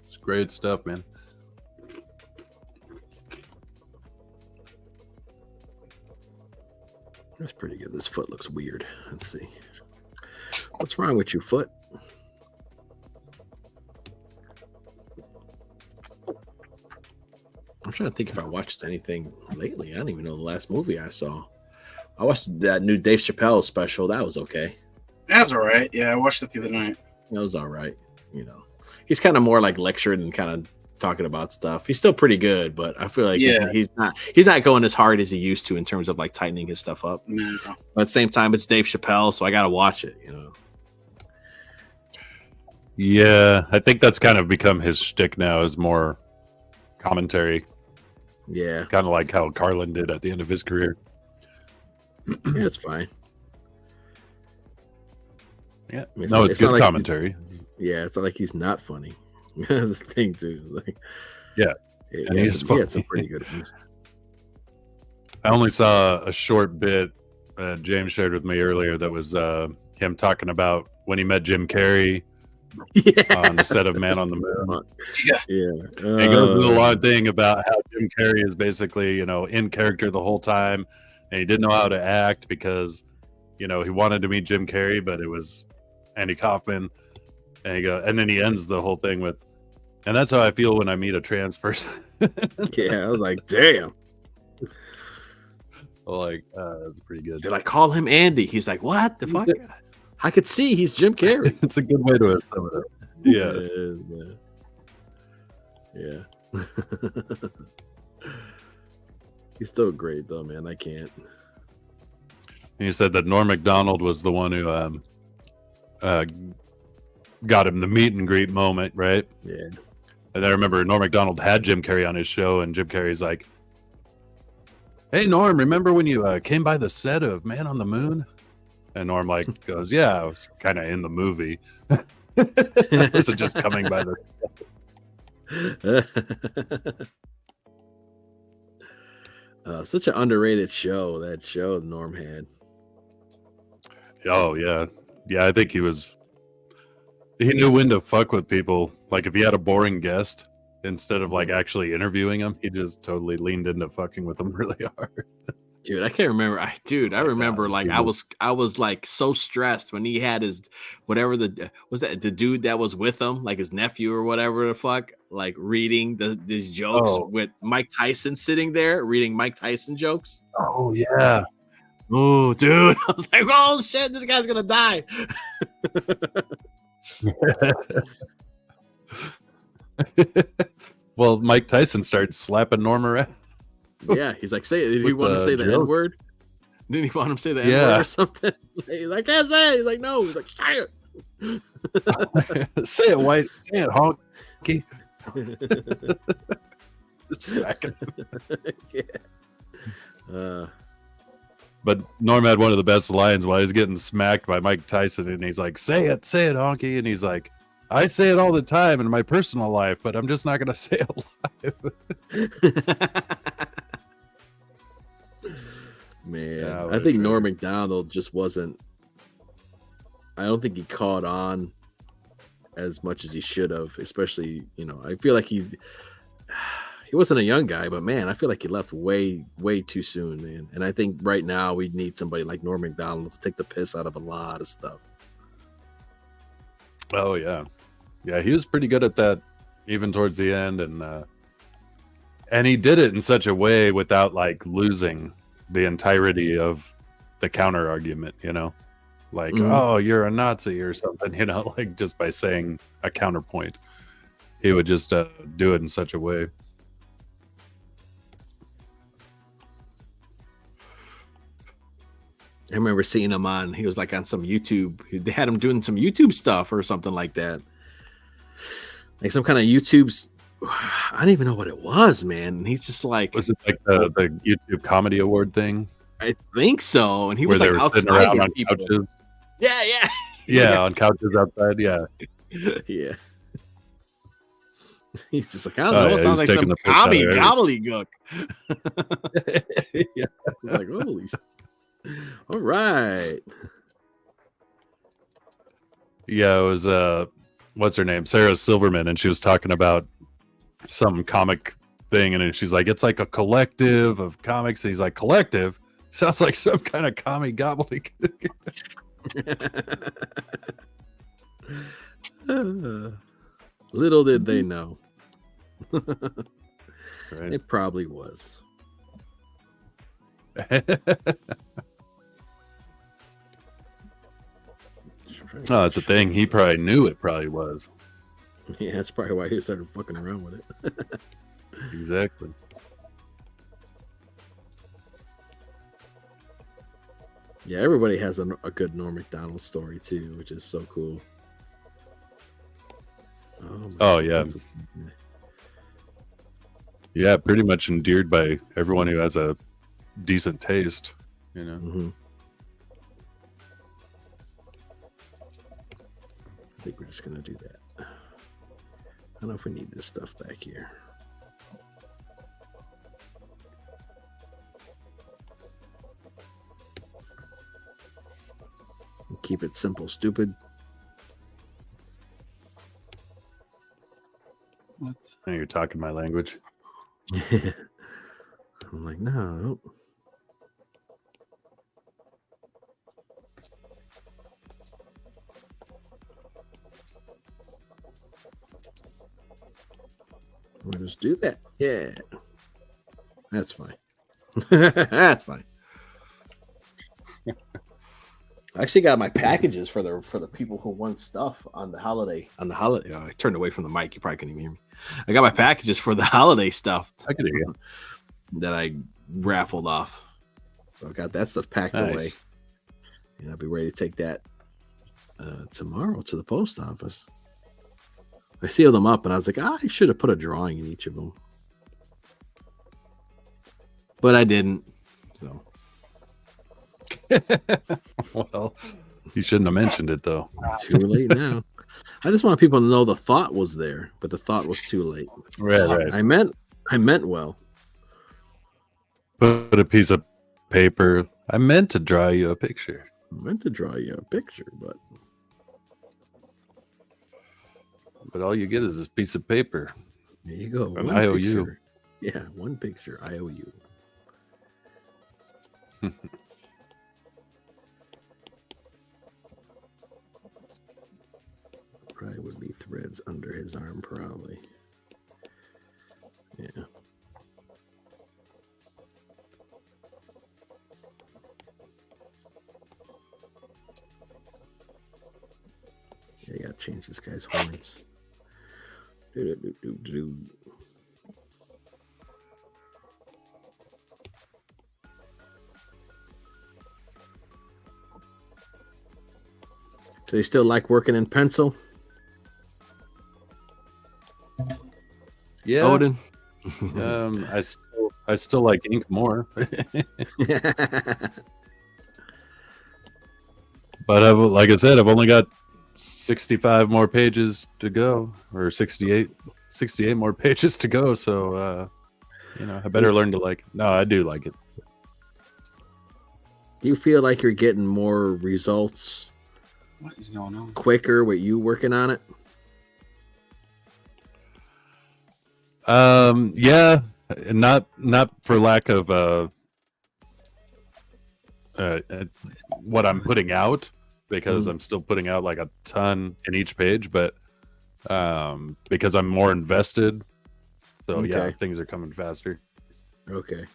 It's great stuff, man. That's pretty good. This foot looks weird. Let's see. What's wrong with you, foot? I'm trying to think if I watched anything lately. I don't even know the last movie I saw. I watched that new Dave Chappelle special. That was okay. That's all right. Yeah, I watched it the other night. That was all right. He's kind of more like lectured and kind of talking about stuff. He's still pretty good, but I feel like Yeah. he's not going as hard as he used to in terms of like tightening his stuff up. No. But at the same time, it's Dave Chappelle, so I gotta watch it. You know. Yeah, I think that's kind of become his shtick now, is more commentary, Yeah, kind of like how Carlin did at the end of his career. yeah, it's fine. Yeah, I mean, no, it's not good like commentary. Yeah, it's not like he's not funny. That's the thing too. Like, Yeah, he and had he's some, he had funny. some pretty good ones. I only saw a short bit James shared with me earlier that was him talking about when he met Jim Carrey Yeah, on the set of Man on the Moon. Yeah. yeah. He goes through a long thing about how Jim Carrey is basically, you know, in character the whole time, and he didn't know how to act because, you know, he wanted to meet Jim Carrey, but it was Andy Kaufman. And then he ends the whole thing with, and that's how I feel when I meet a trans person. Yeah, I was like, damn. Like, that's pretty good. Did I call him Andy? He's like, what the fuck? I could see he's Jim Carrey. It's a good way to sum it up. Yeah. He's still great though, man. I can't. He said that Norm Macdonald was the one who got him the meet and greet moment, right? Yeah. And I remember Norm Macdonald had Jim Carrey on his show, and Jim Carrey's like, "Hey Norm, remember when you came by the set of Man on the Moon?" And Norm like goes, "Yeah, I was kind of in the movie." I wasn't just coming by the set. Such an underrated show. That show Norm had. Oh yeah, I think he knew when to fuck with people. Like if he had a boring guest, instead of like actually interviewing him, he just totally leaned into fucking with them really hard. Dude, I can't remember. I remember like I was like so stressed when he had his whatever the dude that was with him, like his nephew or whatever the fuck, like reading these jokes with Mike Tyson sitting there reading Mike Tyson jokes. Oh yeah. Oh, dude. I was like, oh shit, this guy's gonna die. Well, Mike Tyson started slapping Norm around. Yeah, he's like, did he want him to say the N-word? Didn't he want him to say the N-word or something? He's like, can't say it. He's like, no. He's like, say it. Say it, white. Say it, honky. Smacking him. Yeah. But Norm had one of the best lines while he's getting smacked by Mike Tyson, and he's like, say it, honky. And he's like, I say it all the time in my personal life, but I'm just not going to say it live. Man, Yeah, I think Norm Macdonald just wasn't. I don't think he caught on as much as he should have. Especially, you know, I feel like he wasn't a young guy, but man, I feel like he left way too soon, man. And I think right now we need somebody like Norm Macdonald to take the piss out of a lot of stuff. Oh yeah, he was pretty good at that, even towards the end, and he did it in such a way without like losing the entirety of the counter argument, you know, like oh, you're a Nazi or something, you know, like just by saying a counterpoint, he would just do it in such a way. I remember seeing him he was like on some YouTube. They had him doing some YouTube stuff or something like that. Like some kind of YouTube's, I don't even know what it was, man. And he's just like, Was it like the YouTube Comedy Award thing? I think so. And he Where was they like were sitting outside around on people. couches. Yeah. Yeah, on couches outside. Yeah. Yeah. He's just like, I don't know. Yeah, It sounds like some commie gobbledygook. Yeah. It's like, holy shit. All right. Yeah, it was what's her name? Sarah Silverman, and she was talking about some comic thing, and she's like, it's like a collective of comics. And he's like, collective? Sounds like some kind of commie gobbledygook. Little did they know. Right. It probably was. Oh, that's the thing. He probably knew it probably was. Yeah, that's probably why he started fucking around with it. Exactly. Yeah, everybody has a good Norm Macdonald story too, which is so cool. Oh yeah. Yeah, pretty much endeared by everyone who has a decent taste, you know. Mm-hmm. I think we're just gonna do that. I don't know if we need this stuff back here. Keep it simple, stupid. Now you're talking my language. I'm like, no, I don't. We'll just do that. Yeah. That's fine. That's fine. I actually got my packages for the people who want stuff on the holiday. I turned away from the mic. You probably couldn't even hear me. I got my packages for the holiday stuff. I could hear you. That I raffled off. So I got that stuff packed away. And I'll be ready to take that tomorrow to the post office. I sealed them up and I was like, I should have put a drawing in each of them. But I didn't. So well, you shouldn't have mentioned it though. too late now. I just want people to know the thought was there, but the thought was too late. Right. I meant well. Put a piece of paper. I meant to draw you a picture. I meant to draw you a picture, but all you get is this piece of paper. there you go. An One IOU. picture. Yeah, one picture. IOU. Probably would be threads under his arm, probably. Yeah. Yeah, you gotta change this guy's horns. Do. So you still like working in pencil? Yeah. Odin? I still like ink more. But like I said, I've only got 65 more pages to go, or 68 more pages to go. So, I better learn to like it. No, I do like it. Do you feel like you're getting more results What is going on? quicker with you working on it? Yeah, not for lack of what I'm putting out, because I'm still putting out like a ton in each page, but because I'm more invested. So yeah, things are coming faster. Okay.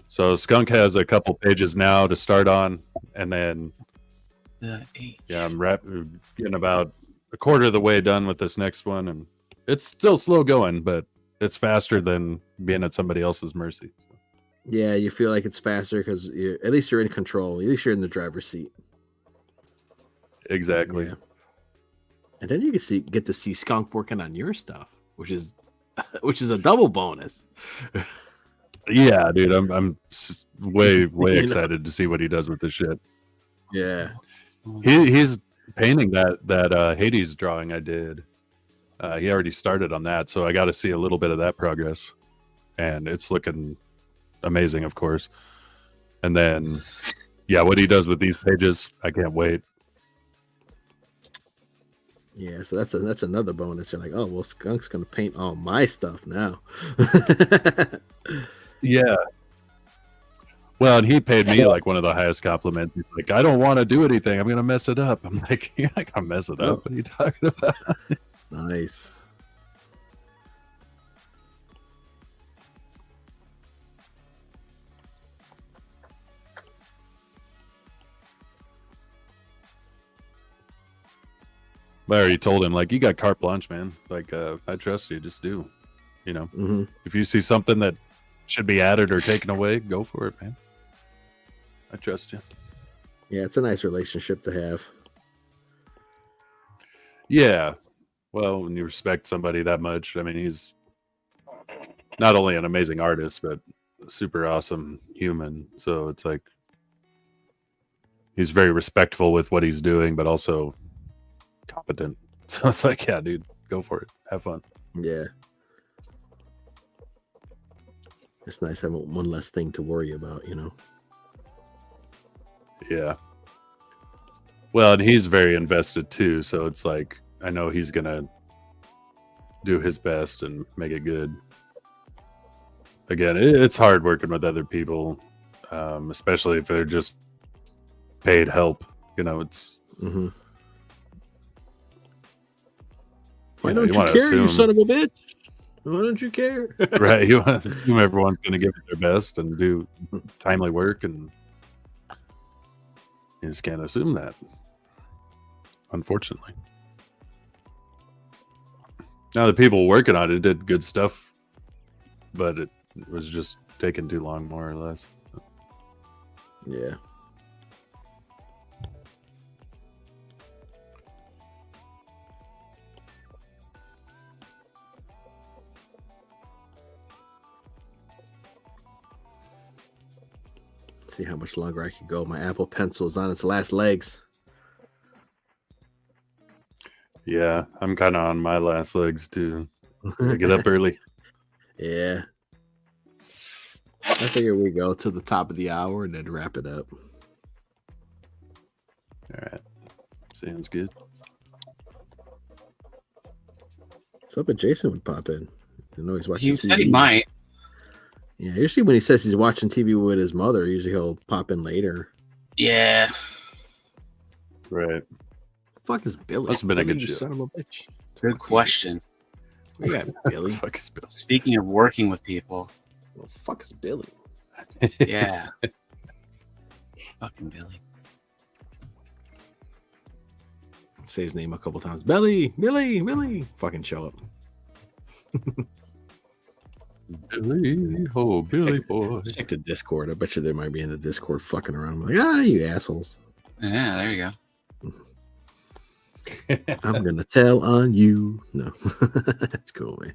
So Skunk has a couple pages now to start on, and then I'm getting about a quarter of the way done with this next one, and it's still slow going, but it's faster than being at somebody else's mercy. Yeah, you feel like it's faster because at least you're in control. At least you're in the driver's seat. Exactly. Yeah. And then you get to see Skunk working on your stuff, which is a double bonus. Yeah, dude, I'm way excited to see what he does with this shit. Yeah. He's painting that Hades drawing I did. He already started on that, so I got to see a little bit of that progress, and it's looking amazing, of course. And then, yeah, what he does with these pages, I can't wait. Yeah, so that's another bonus. You're like, oh well, Skunk's gonna paint all my stuff now. Yeah. Well, and he paid me like one of the highest compliments. He's like, I don't want to do anything. I'm gonna mess it up. I'm like, you're not gonna mess it up. What are you talking about? Nice. I already told him, like, you got carte blanche, man. Like, I trust you. Just do. You know, if you see something that should be added or taken away, go for it, man. I trust you. Yeah, it's a nice relationship to have. Yeah. Well, when you respect somebody that much, I mean, he's not only an amazing artist, but a super awesome human. So it's like he's very respectful with what he's doing, but also competent. So it's like, yeah, dude, go for it. Have fun. Yeah. It's nice having one less thing to worry about, you know? Yeah. Well, and he's very invested too. So it's like, I know he's going to do his best and make it good. Again, it's hard working with other people, especially if they're just paid help. You know, it's. Why don't you care, you son of a bitch? Why don't you care? Right. You want to assume everyone's going to give it their best and do timely work, and you just can't assume that, unfortunately. Now, the people working on it did good stuff, but it was just taking too long, more or less. Yeah. Let's see how much longer I can go. My Apple Pencil is on its last legs. Yeah, I'm kind of on my last legs too. I get up early. Yeah. I figure we go to the top of the hour and then wrap it up. All right. Sounds good. So, but Jason would pop in. I know he's watching He TV. said he might. Yeah, usually when he says he's watching TV with his mother, usually he'll pop in later. Yeah. Right. Fuck is Billy? Must have been a Billy, good you show. son of a bitch. Good question. We got Billy. Fuck is Bill? Speaking of working with people. Well, fuck is Billy? Yeah. Fucking Billy. Say his name a couple times. Billy, Billy, Billy. Fucking show up. Billy, oh Billy boy. Check the Discord. I bet you there might be in the Discord fucking around. I'm like, you assholes. Yeah, there you go. I'm gonna tell on you. No, that's cool, man.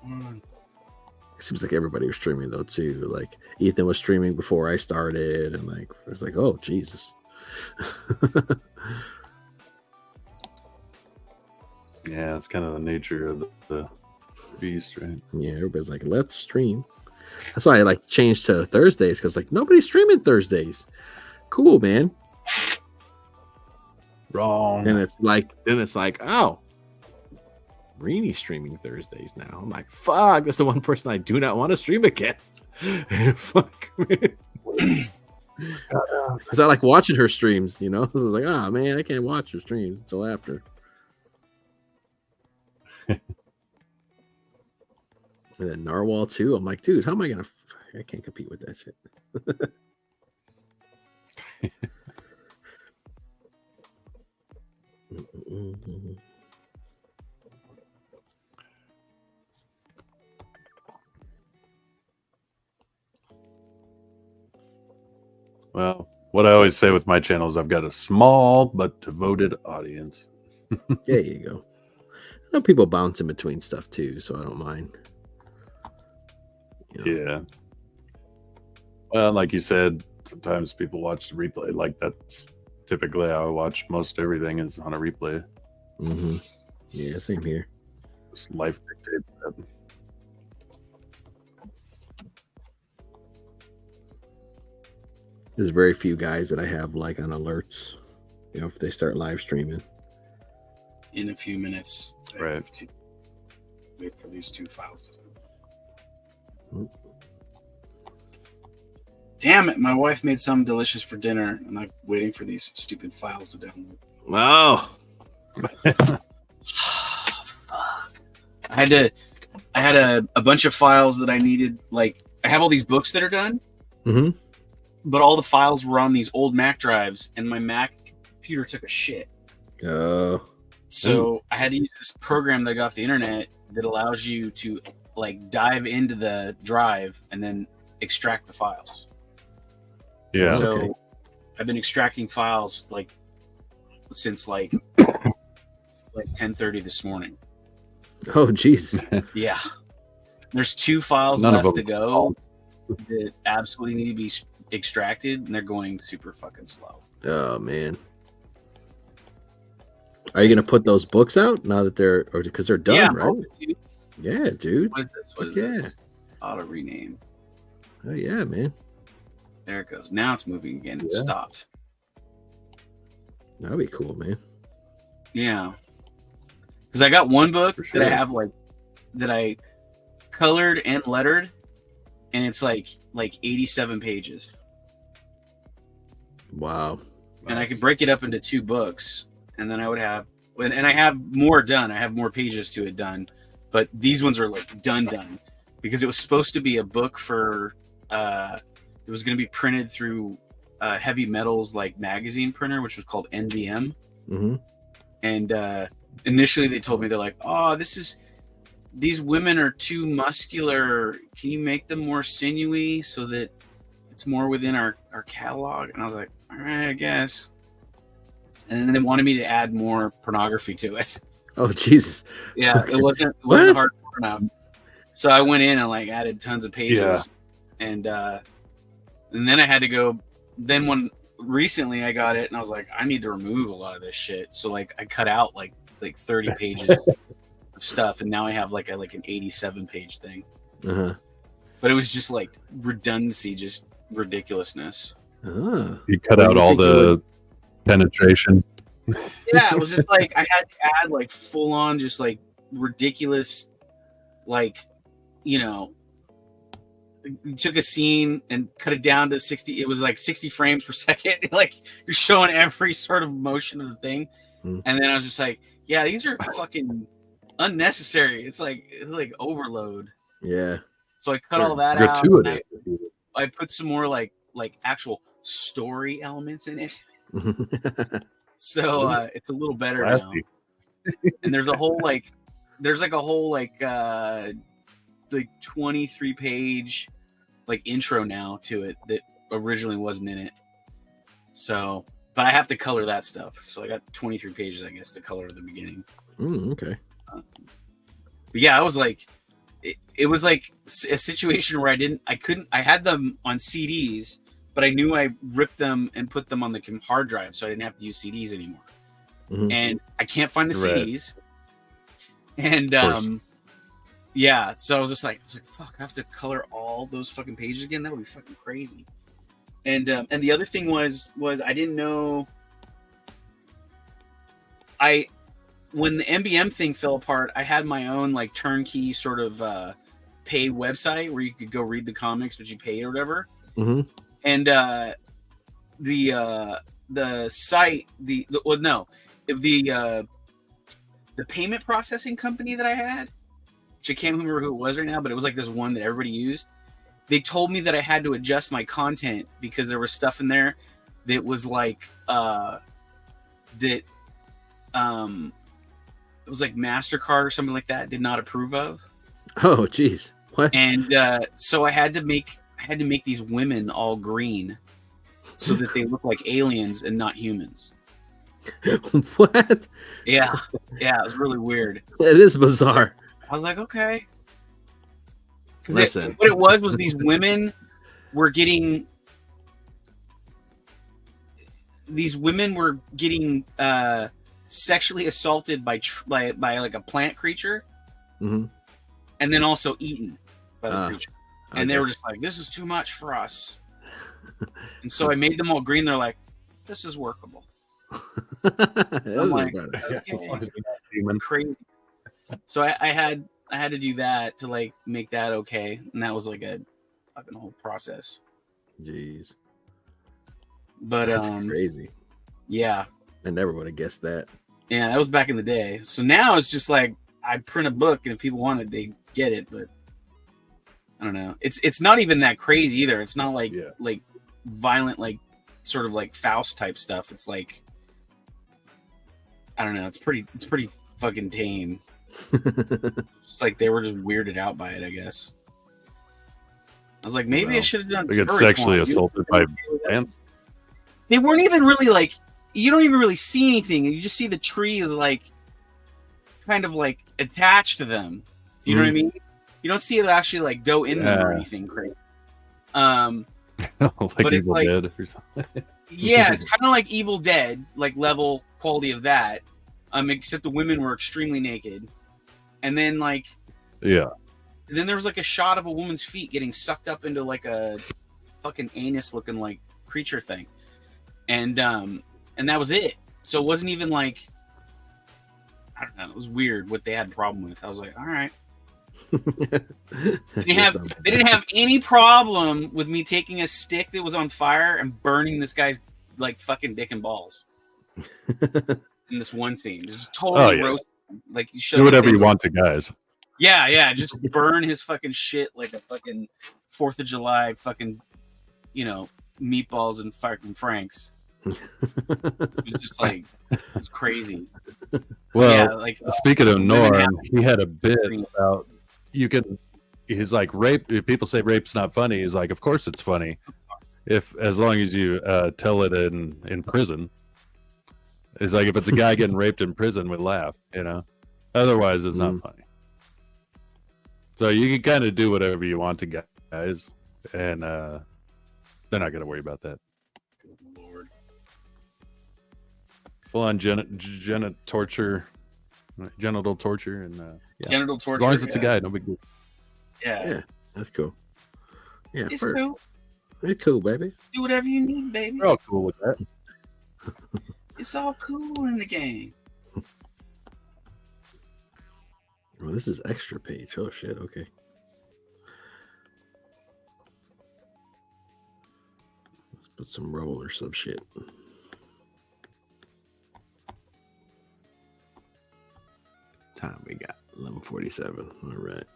Come on. It seems like everybody was streaming though too. Like Ethan was streaming before I started, and like it was like, oh Jesus. Yeah, it's kind of the nature of the beast, right? Yeah, everybody's like, let's stream. That's why I like changed to Thursdays, because like nobody's streaming Thursdays. Cool, man. Wrong. And it's like, oh, Reenie's streaming Thursdays now. I'm like, fuck, that's the one person I do not want to stream against. Fuck, man. Because I like watching her streams, you know. This is like, oh man, I can't watch her streams until after. And then Narwhal too. I'm like, dude, how am I gonna? I can't compete with that shit. Well, what I always say with my channel is I've got a small but devoted audience. There you go. I know people bounce in between stuff too, so I don't mind. You know? Yeah. Well, like you said, sometimes people watch the replay. Like that's typically how I watch most everything is on a replay. Mm-hmm. Yeah, same here. Just life dictates that. There's very few guys that I have like on alerts. You know, if they start live streaming. In a few minutes. I Right. have to wait for these two files. Damn it! My wife made something delicious for dinner, and I'm waiting for these stupid files to download. Oh, Fuck! I had had a bunch of files that I needed. Like, I have all these books that are done, but all the files were on these old Mac drives, and my Mac computer took a shit. So I had to use this program that I got off the internet that allows you to like dive into the drive and then extract the files. Yeah. So I've been extracting files like since like 10:30 this morning. Oh, jeez. Yeah. There's 2 files left to go that absolutely need to be extracted, and they're going super fucking slow. Oh, man. Are you going to put those books out now that they're, or because they're done, right? Yeah, dude. What is this? What is this? Auto rename. Oh, yeah, man. There it goes. Now it's moving again. It stopped. That'd be cool, man. Yeah. Because I got one book that I have that I colored and lettered, and it's like 87 pages. Wow. And I could break it up into 2 books, and then I would have, and I have more done. I have more pages to it done, but these ones are like done because it was supposed to be a book for. It was going to be printed through Heavy Metals like magazine printer, which was called NVM. And initially they told me, they're like, "Oh, these women are too muscular. Can you make them more sinewy so that it's more within our catalog?" And I was like, "All right, I guess." And then they wanted me to add more pornography to it. Oh, Jesus. Yeah, okay. It wasn't hard enough. So I went in and like added tons of pages, and then I had to go. Then when recently I got it, and I was like, I need to remove a lot of this shit. So like I cut out like 30 pages of stuff, and now I have like an 87 page thing. But it was just like redundancy, just ridiculousness. You cut out all the penetration. Yeah, it was just like I had to add like full on, just like ridiculous, like, you know, you took a scene and cut it down to 60. It was like 60 frames per second. Like you're showing every sort of motion of the thing. And then I was just like, yeah, these are fucking unnecessary. It's like overload. Yeah. So I cut all that out. I put some more like actual story elements in it. So it's a little better now. And there's a whole like 23 page like intro now to it that originally wasn't in it. So, but I have to color that stuff. So I got 23 pages, I guess, to color at the beginning. Okay. But yeah, I was like, it was like a situation where I had them on CDs, but I knew I ripped them and put them on the hard drive, so I didn't have to use CDs anymore. And I can't find the CDs. And yeah, so I was like, fuck, I have to color all those fucking pages again. That would be fucking crazy. And the other thing was I didn't know. When the MBM thing fell apart, I had my own like turnkey sort of paid website where you could go read the comics, but you paid or whatever. And the site, the payment processing company that I had, which I can't remember who it was right now, but it was like this one that everybody used. They told me that I had to adjust my content because there was stuff in there that was like it was like MasterCard or something like that did not approve of. Oh, geez. What? And so I had to make these women all green so that they look like aliens and not humans. What? Yeah, it was really weird. It is bizarre. I was like, okay. Listen. What it was these women were getting sexually assaulted by like a plant creature, and then also eaten by the creature. And they were just like, this is too much for us. And so I made them all green. They're like, this is workable. I'm like, okay, crazy. So I had to do that to like make that okay, and that was like a fucking whole process. Jeez. But that's crazy. Yeah. I never would have guessed that. Yeah, that was back in the day. So now it's just like I print a book, and if people want it, get it, but I don't know. It's not even that crazy either. It's not like like violent, like sort of like Faust type stuff. It's like, I don't know. It's pretty fucking tame. It's like they were just weirded out by it, I guess. I was like, maybe I should have done. They get sexually assaulted by plants. They weren't even really like. You don't even really see anything. You just see the tree like, kind of like attached to them. You know what I mean? You don't see it actually like go in them or anything crazy. Like but Evil like, Dead or something. Yeah, it's kind of like Evil Dead, like level quality of that. Except the women were extremely naked, and then like then there was like a shot of a woman's feet getting sucked up into like a fucking anus looking like creature thing, and that was it. So it wasn't even like, I don't know. It was weird what they had a problem with. I was like, all right. They didn't have any problem with me taking a stick that was on fire and burning this guy's like fucking dick and balls in this one scene. Just totally roast. Like you should do whatever you want to guys. Yeah, just burn his fucking shit like a fucking 4th of July fucking, meatballs and fucking Franks. It was just like, it was crazy. Well, speaking of Norm, he had a bit about he's like, rape. If people say rape's not funny, he's like, of course it's funny, as long as you tell it in prison. It's like if it's a guy getting raped in prison, we laugh, Otherwise, it's not funny. So you can kind of do whatever you want to guys, and they're not gonna worry about that. Good Lord. Full on genital torture, and genital torture. As long as it's a guy, no big deal. Yeah, that's cool. Yeah, it's cool. It's cool, baby. Do whatever you need, baby. We're all cool with that. It's all cool in the game. Well, this is extra page. Oh shit. Okay. Let's put some roll or some shit. Time we got 11:47. All right.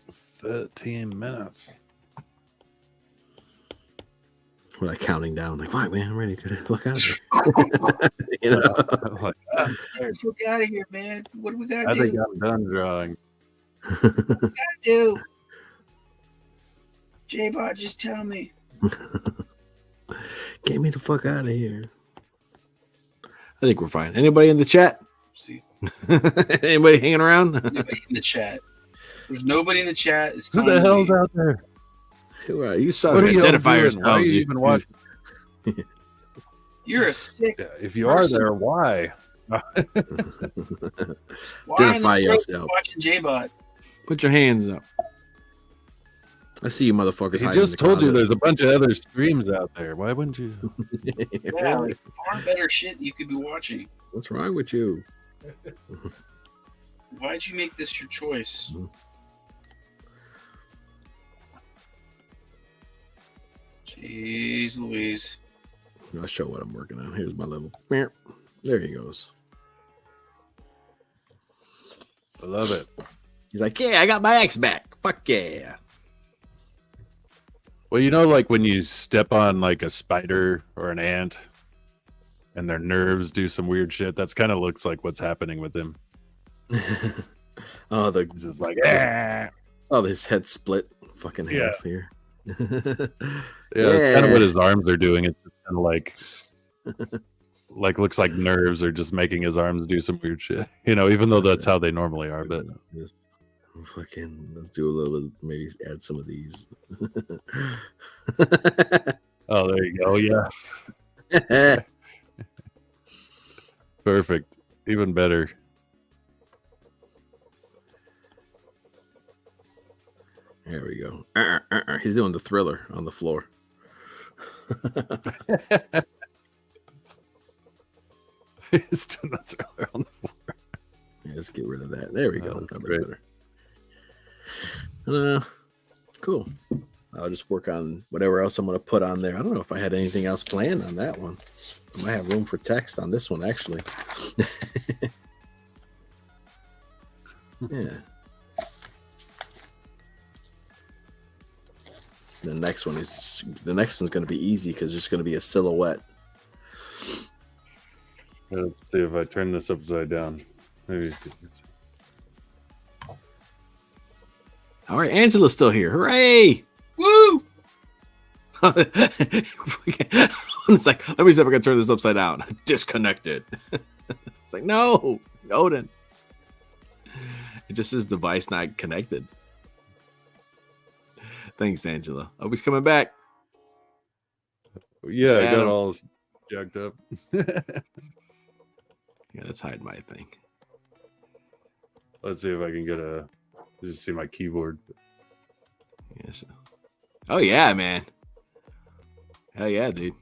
13 minutes. We're like counting down, like, right, man, I'm ready to look out of here. Fuck out of here, man. What do we gotta do? I think I'm done drawing. What do we gotta do? J-Bot, just tell me. Get me the fuck out of here. I think we're fine. Anybody in the chat? See. Anybody hanging around? Nobody in the chat. There's nobody in the chat. Who the hell's out there? Who are you? Saw identify yourselves. Why are you even watching? You're a sick. Yeah, if you are there, why? Identify yourself. Watching J-Bot. Put your hands up. I see you, motherfuckers. He just told you there's a bunch of other streams out there. Why wouldn't you? Yeah, like far better shit you could be watching. What's wrong with you? Why'd you make this your choice? Jeez Louise. I'll show what I'm working on. Here's my level. There he goes. I love it. He's like, yeah, I got my X back. Fuck yeah. Well, like when you step on like a spider or an ant and their nerves do some weird shit, that's kind of looks like what's happening with him. Oh, he's just like, ah. Oh, his head split fucking half here. It's kind of what his arms are doing. It's just kind of like looks like nerves are just making his arms do some weird shit. Even though that's how they normally are. But let's do a little bit. Maybe add some of these. Oh, there you go. Yeah. Perfect. Even better. There we go. He's doing the Thriller on the floor. He's doing the Thriller on the floor. Yeah, let's get rid of that. There we go. Oh, that'll be better. Cool. I'll just work on whatever else I'm going to put on there. I don't know if I had anything else planned on that one. I might have room for text on this one, actually. Yeah. The next one's going to be easy because it's going to be a silhouette. Let's see if I turn this upside down. Maybe. All right, Angela's still here. Hooray! Woo! It's like, let me see if I can turn this upside down. Disconnected. It's like, no, Odin. It just says device not connected. Thanks, Angela. Oh, he's coming back. Yeah, It's I got Adam. all jacked up. Yeah, let's hide my thing. Let's see if I can get just see my keyboard. Yes. Oh yeah, man. Hell yeah, dude.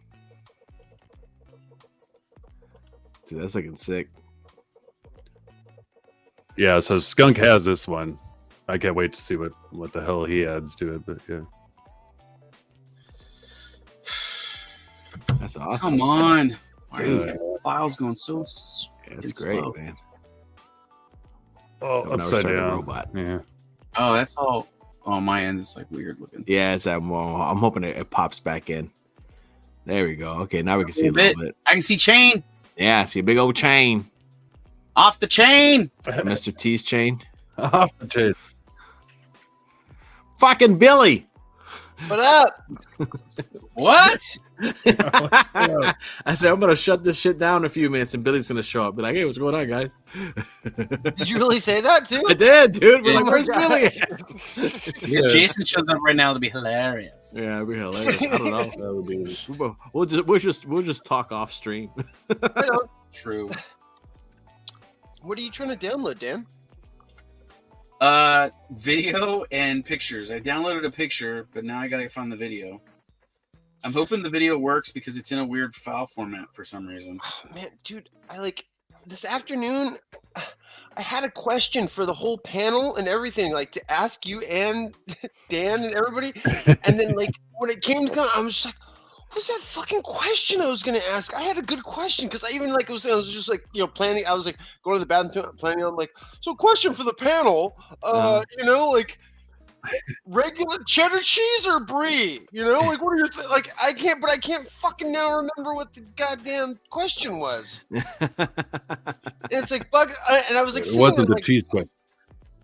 Dude, that's looking sick. Yeah, so Skunk has this one. I can't wait to see what the hell he adds to it. But yeah, That's awesome. Come on. Why are Dude. these files going so That's it's great, slow. man. oh, Now we're upside starting a down. robot. Yeah, Oh, that's all on my end. It's like weird looking. Yeah, it's that. Well, I'm hoping it pops back in. There we go. Okay, now we can see a Little little bit. I can see chain. Yeah, see a big old chain. Off the chain. Mr. T's chain. off the chain. Fucking Billy. What up? What? I said, I'm going to shut this shit down in a few minutes and Billy's going to show up. Be like, hey, what's going on, guys? Did you really say that too? I did, dude. We're Yeah. like, where's Oh my Billy? If Jason shows up right now, it'll be hilarious. Yeah, it'd be hilarious. I don't know. That would be. We'll just talk off stream. I know. True. What are you trying to download, Dan? Video and pictures. I downloaded a picture, but now I gotta find the video. I'm hoping the video works because it's in a weird file format for some reason. Oh, man, dude, this afternoon. I had a question for the whole panel and everything, like to ask you and Dan and everybody. And then, like, when it came to, I was just like, "What's that fucking question I was gonna ask?" I had a good question because I even like I was just like planning. I was like going to the bathroom, planning on like, so question for the panel. Like regular cheddar cheese or brie? Like what are your like? I can't fucking now remember what the goddamn question was. And it's like and I was like, It seeing wasn't the like, cheese question.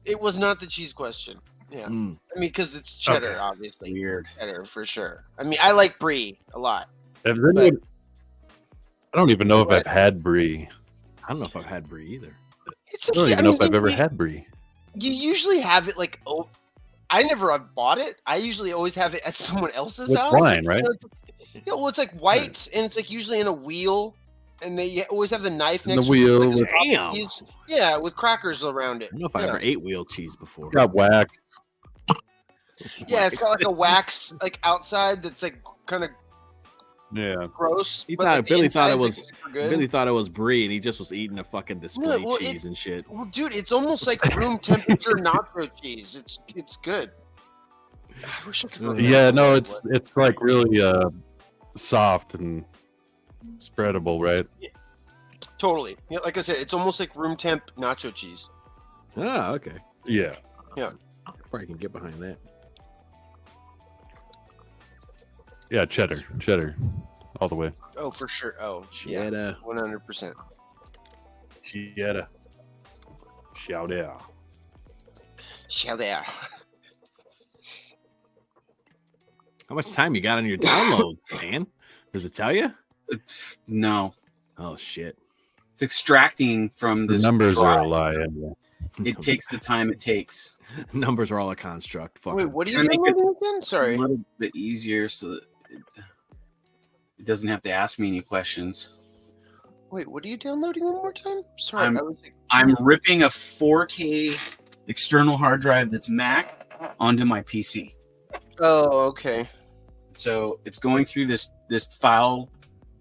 It was not the cheese question. Yeah, Mm. I mean because it's cheddar, Okay. obviously. Weird. Cheddar for sure. I mean, I like brie a lot. Have anyone- I don't even know if What? I've had brie. I don't know if I've had brie either. It's I don't even know if I've ever had brie. You usually have it like I never have bought it. I usually always have it at someone else's With house. wine, right? Yeah, well, it's like white, and it's like usually in a wheel, and they always have the knife In next the to it, wheel like, with- Damn. cheese. Yeah, with crackers around it. I don't know if I Yeah. ever ate wheel cheese before. Got wax. Yeah, it's got like a wax like outside that's like kind of Yeah. gross. He but, thought- like, the Billy thought it inside's, like, was- super good. Billy thought it was brie, and he just was eating a fucking display well, cheese and shit. Well, dude, it's almost like room temperature nacho cheese. It's good. I wish I could remember Yeah, no, what it it's was. it's like really soft and spreadable, right? Totally. Yeah, like I said, it's almost like room temp nacho cheese. Ah, okay. Yeah. Probably can get behind that. Yeah, cheddar. All the way. Oh, for sure. Oh, yeah, Cheddar. 100%. Cheddar. Shout out. Shout out. How much time you got on your download, man? Does it tell you? No, Oh shit. it's extracting from The this. numbers drive. are a lie. Anyway. It takes the time it takes. Numbers are all a construct. Fuck Wait, 'em. what are Can you I make it doing again? A Sorry. little bit easier so that it doesn't have to ask me any questions. Wait, what are you downloading one more time? Sorry, I'm- I was like, I'm ripping a 4K external hard drive that's Mac onto my PC. oh, okay. So it's going through this file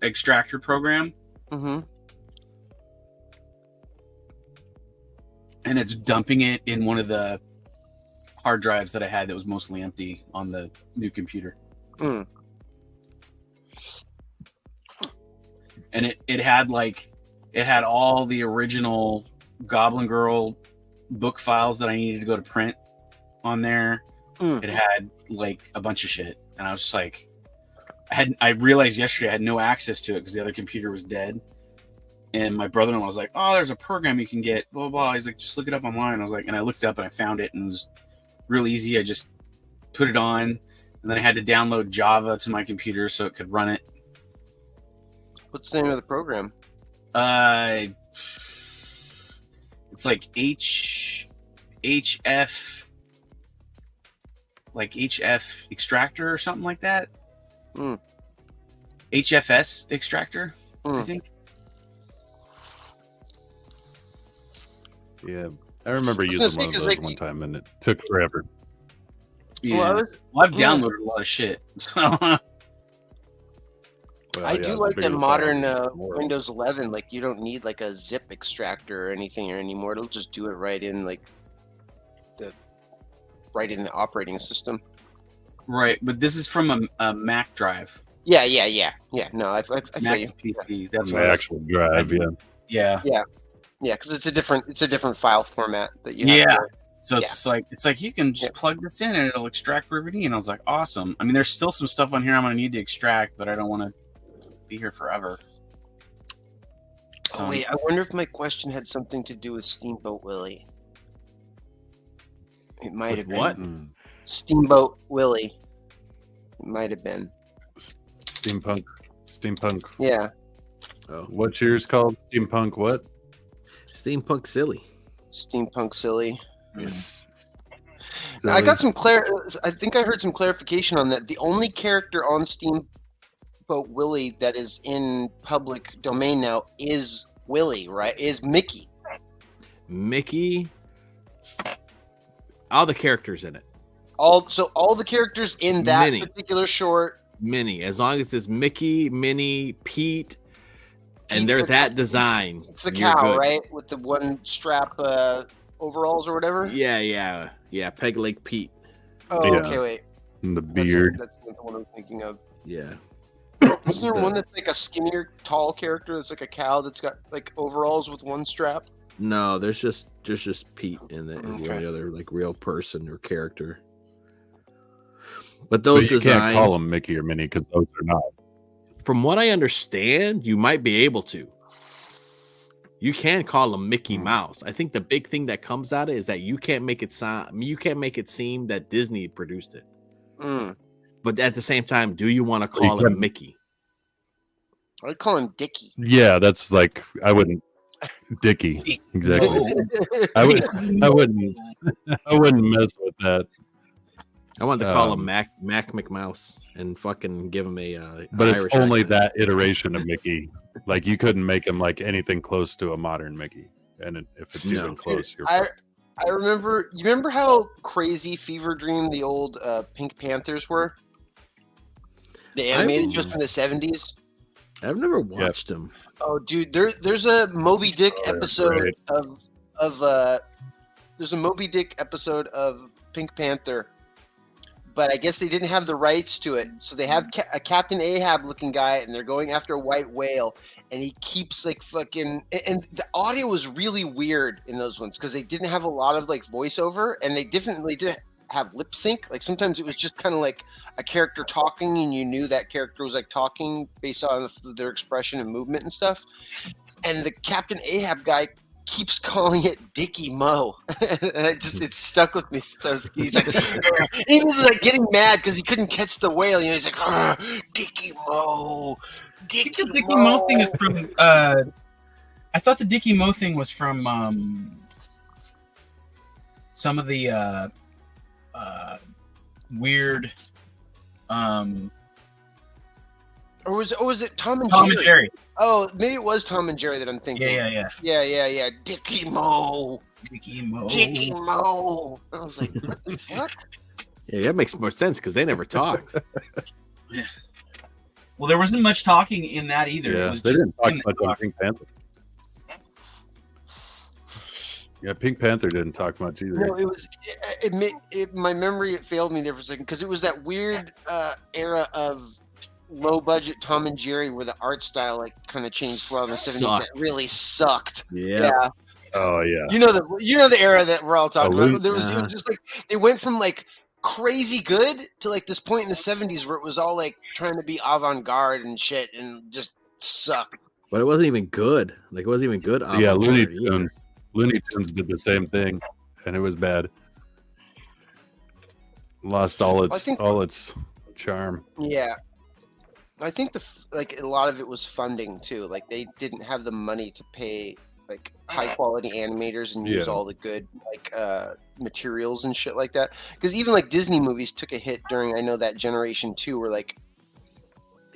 extractor program, Mm-hmm. and it's dumping it in one of the hard drives that I had that was mostly empty on the new computer. Mm. And it had all the original Goblin Girl book files that I needed to go to print on there. It had like a bunch of shit, and I was just like, I realized yesterday I had no access to it because the other computer was dead. And my brother-in-law was like, "Oh, there's a program you can get." Blah, blah, blah. He's like, "Just look it up online." I was like, and I looked it up and I found it, and it was real easy. I just put it on, and then I had to download Java to my computer so it could run it. What's the name of the program? It's like HF, like HF extractor or something like that. HFS extractor, I think. Yeah, I remember using one of those one time, and it took forever. Yeah, I've downloaded a lot of shit. So. Well, I yeah, do the like bigger the the modern file, the more- Windows 11. Like, you don't need like a zip extractor or anything anymore. It'll just do it right in like the operating system. Right, but this is from a Mac drive. Yeah. No, I feel Mac you. to PC. That's my what actual drive. Yeah, Yeah. Yeah, because it's a different file format that you have. Yeah. to- So it's like you can just plug this in and it'll extract everything. And I was like, awesome. I mean, there's still some stuff on here I'm gonna need to extract, but I don't want to be here forever. So, Oh wait, I wonder if my question had something to do with Steamboat Willie. It might have been. What? Steamboat Willie. It might have been. Steampunk. Yeah. Oh, What's yours called? Steampunk what? steampunk silly. Steampunk Silly. Silly. I got some I think I heard some clarification on that. The only character on Steamboat Willie that is in public domain now is Willie, right? Is Mickey. Mickey. All the characters in it. All the characters in that Minnie. particular short. Minnie, as long as it's Mickey, Minnie, Pete, and Pete's they're the- that design. It's the you're cow, good. right? With the one strap overalls or whatever. Yeah. Peg Leg Pete. Oh, Yeah. okay, wait. And the That's- beard. That's not the one I'm thinking of. Yeah. Isn't there one that's like a skinnier, tall character that's like a cow that's got like overalls with one strap? No, there's just Pete in that is the Okay. only other like real person or character. But those But you designs, can't call them Mickey or Minnie because those are not. from what I understand, you might be able to. You can call them Mickey Mouse. I think the big thing that comes out of it is that you can't make it seem that Disney produced it. Mm. But at the same time, do you want to you call him can- Mickey? I'd call him Dickie. Yeah, that's like I wouldn't. Dickie, exactly. I wouldn't. I wouldn't mess with that. I wanted to call him Um, Mac McMouse and fucking give him a. But it's Irish only accent. that iteration of Mickey. Like you couldn't make him like anything close to a modern Mickey. And if it's No. even close, you're I remember. You remember how crazy Fever Dream the old Pink Panthers were? The animated just in the 70s. I've never watched him. Oh, dude, there's a Moby Dick Oh, they're episode great. there's a Moby Dick episode of Pink Panther, but I guess they didn't have the rights to it, so they have a Captain Ahab looking guy, and they're going after a white whale, and he keeps like fucking, and the audio was really weird in those ones because they didn't have a lot of like voiceover, and they definitely didn't have lip sync. Like sometimes it was just kind of like a character talking, and you knew that character was like talking based on their expression and movement and stuff. And the Captain Ahab guy keeps calling it Dickie Mo, and it stuck with me. So he's like, he was like getting mad because he couldn't catch the whale. You know, he's like, Dickie Mo, I think the Dickie Mo thing is from. I thought the Dickie Mo thing was from some of the weird. Or was it Tom and Tom Jerry? and Jerry. Oh, maybe it was Tom and Jerry that I'm thinking. Yeah. Yeah. Dickie Mo. Dickie Mo. Dickie Mo. I was like, what the fuck? Yeah, that makes more sense because they never talked. Well, there wasn't much talking in that either. It Yeah, was they just didn't talk him that much on talked. Pink Panther. Yeah, Pink Panther didn't talk much either. No, it was. My memory failed me there for a second because it was that weird era of low budget Tom and Jerry where the art style like kind of changed well in the 70s. That Sucked. really sucked. Yeah. Oh yeah. You know the era that we're all talking Looney- about. It was just like they went from like crazy good to like this point in the 70s where it was all like trying to be avant-garde and shit and just sucked. But it wasn't even good. Like it wasn't even good. Yeah, Looney avant-garde either. Tunes. Looney Tunes did the same thing, and it was bad. Lost all its charm. Yeah. I think like a lot of it was funding too. Like they didn't have the money to pay like high quality animators and use all the good like materials and shit like that. Because even like Disney movies took a hit during I know that generation too, where like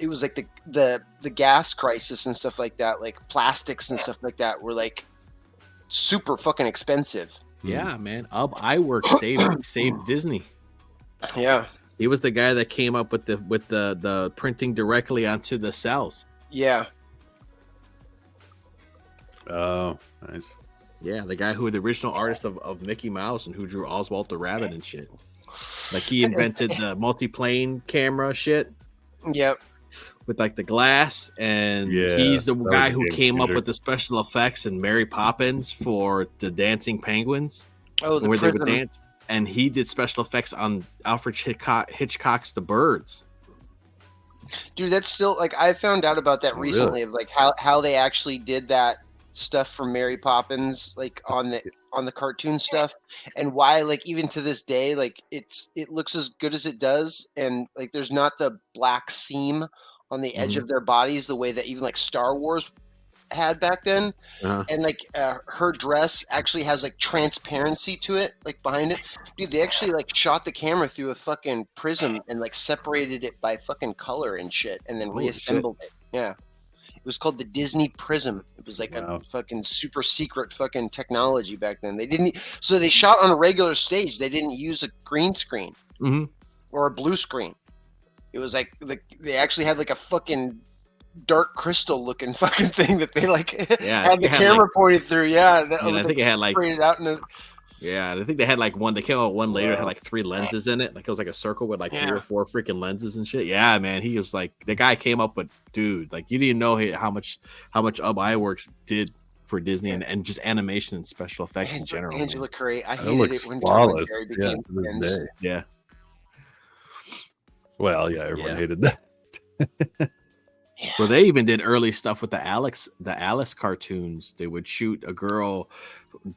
it was like the gas crisis and stuff like that, like plastics and stuff like that were like super fucking expensive. Yeah, man. Iwerks saved Disney. Yeah. He was the guy that came up with the printing directly onto the cells. Yeah. Oh, nice. Yeah, the guy who the original artist of Mickey Mouse and who drew Oswald the Rabbit and shit. Like he invented the multi-plane camera shit. Yep. With like the glass, and he's the guy who came up with the special effects in Mary Poppins for the dancing penguins. Oh, where they would dance. And he did special effects on Alfred Hitchcock's The Birds. Dude, that's still like I found out about that recently of like how they actually did that stuff for Mary Poppins, like on the cartoon stuff, and why like even to this day like it looks as good as it does, and like there's not the black seam on the edge of their bodies the way that even like Star Wars had back then. And like her dress actually has like transparency to it, like behind it. Dude, they actually like shot the camera through a fucking prism and like separated it by fucking color and shit, and then reassembled it. Yeah, it was called the Disney Prism. It was like a fucking super secret fucking technology back then. So they shot on a regular stage. They didn't use a green screen or a blue screen. It was like they actually had like a fucking dark crystal looking fucking thing that they like had the camera pointed through. I think it had like out in I think they had like one. They came out one later. It had like 3 lenses in it. Like it was like a circle with like 3 or 4 freaking lenses and shit. Yeah, man. He was like the guy came up with dude. Like you didn't know how much Iwerks did for Disney and just animation and special effects in general. Angela Curry. I hated it when Tom and Jerry became friends. Yeah. Well, yeah, everyone hated that. Yeah. Well, they even did early stuff with the Alice cartoons. They would shoot a girl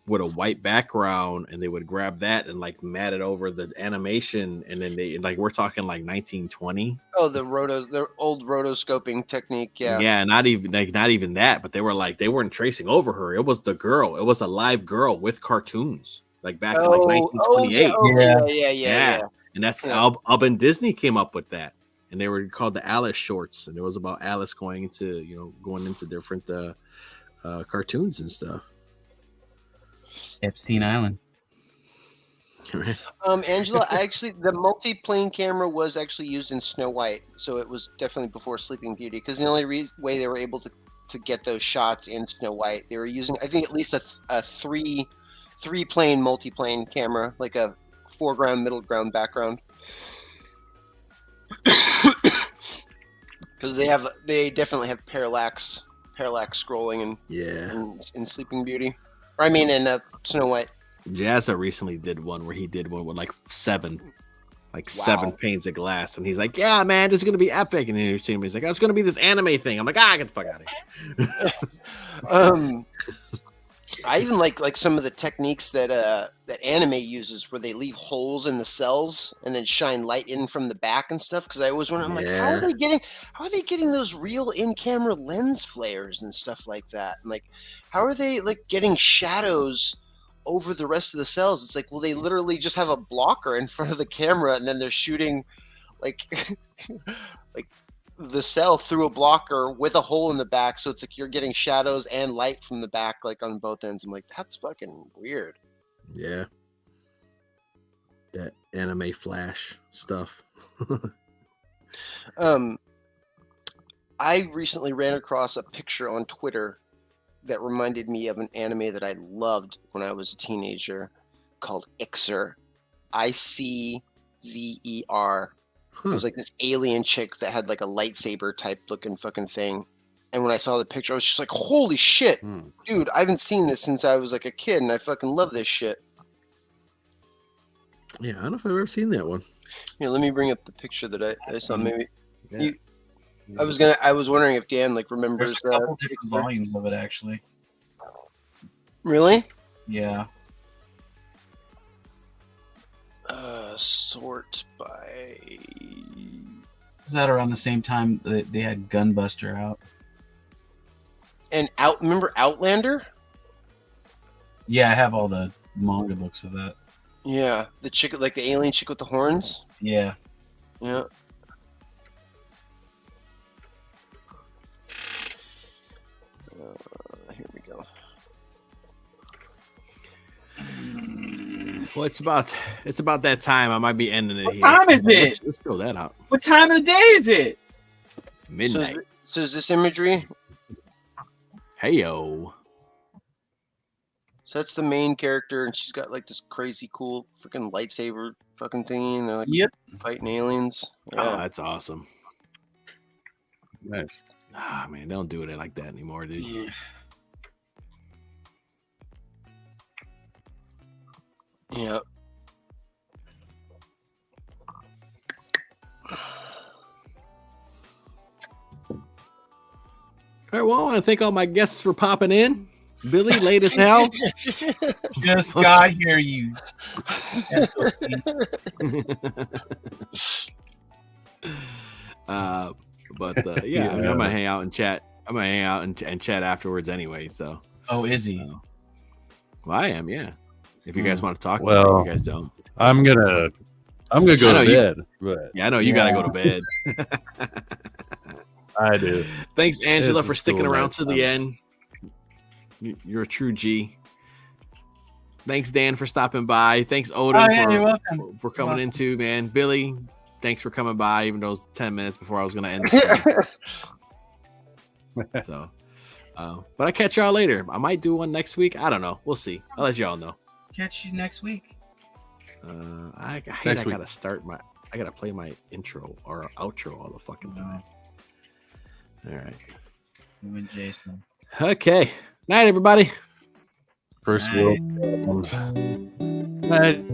with a white background, and they would grab that and like mat it over the animation, and then they like we're talking like 1920. Oh, the old rotoscoping technique. Yeah, not even that, but they weren't tracing over her. It was the girl. It was a live girl with cartoons, like back in like 1928. Yeah. And that's Ub and Disney came up with that. And they were called the Alice shorts, and it was about Alice going into different cartoons and stuff. Epstein Island. Angela, the multi-plane camera was actually used in Snow White, so it was definitely before Sleeping Beauty. Because the only way they were able to get those shots in Snow White, they were using I think at least a three-plane multi-plane camera, like a foreground, middle ground, background. Because they definitely have parallax scrolling in Sleeping Beauty, or I mean in Snow White. Jazza recently did one where he did one with like 7 panes of glass, and he's like, "Yeah, man, this is gonna be epic." And then you're seeing him, he's like, "Oh, it's gonna be this anime thing." I'm like, get the fuck out of here. I even like some of the techniques that anime uses, where they leave holes in the cells and then shine light in from the back and stuff. Because I always wonder, I'm like, how are they getting those real in-camera lens flares and stuff like that? And like, how are they like getting shadows over the rest of the cells? It's like, well, they literally just have a blocker in front of the camera, and then they're shooting like like the cell through a blocker with a hole in the back, so it's like you're getting shadows and light from the back, like on both ends. I'm like, that's fucking weird. Yeah, that anime flash stuff. I recently ran across a picture on Twitter that reminded me of an anime that I loved when I was a teenager called Ixer. ICZER. It was like this alien chick that had like a lightsaber type looking fucking thing. And when I saw the picture, I was just like, holy shit, dude, I haven't seen this since I was like a kid, and I fucking love this shit. Yeah, I don't know if I've ever seen that one. Here, let me bring up the picture that I saw. Maybe Yeah. I was wondering if Dan like remembers. There's a couple different volumes of it, actually. Really? Yeah. Sort by. Was that around the same time that they had Gunbuster out? And remember Outlander? Yeah, I have all the manga books of that. Yeah, the chick, like the alien chick with the horns. Yeah. Yeah. Here we go. Well, it's about that time. I might be ending it here. What time is it? Let's throw that out. What time of the day is it? Midnight. So is this imagery? Heyo. So that's the main character, and she's got like this crazy cool freaking lightsaber fucking thingy, and they're like Yep. fighting aliens. Oh, Yeah. that's awesome. Nice. Ah, man, they don't do it like that anymore, dude. Yeah. Yeah. All right, well, I want to thank all my guests for popping in. Billy, late as hell. Just got here, you. Yeah, I mean, I'm gonna hang out and chat. I'm gonna hang out and chat afterwards anyway. So, Oh, is he? well, I am, yeah. If you guys want to talk, Well, if you guys don't. I'm gonna go to bed. But Yeah, I know you gotta go to bed. I do. Thanks, Angela, It's for a sticking school around night to the end. You're a true G. Thanks, Dan, for stopping by. Thanks, Odin, You're welcome. for coming in too, man. Billy, thanks for coming by, even though it was 10 minutes before I was going to end the stream. So, but I'll catch y'all later. I might do one next week. I don't know. We'll see. I'll let y'all know. Catch you next week. I Next week. I gotta play my intro or outro all the fucking time. All right. You and Jason. Okay. Night, everybody. First world problems. Night.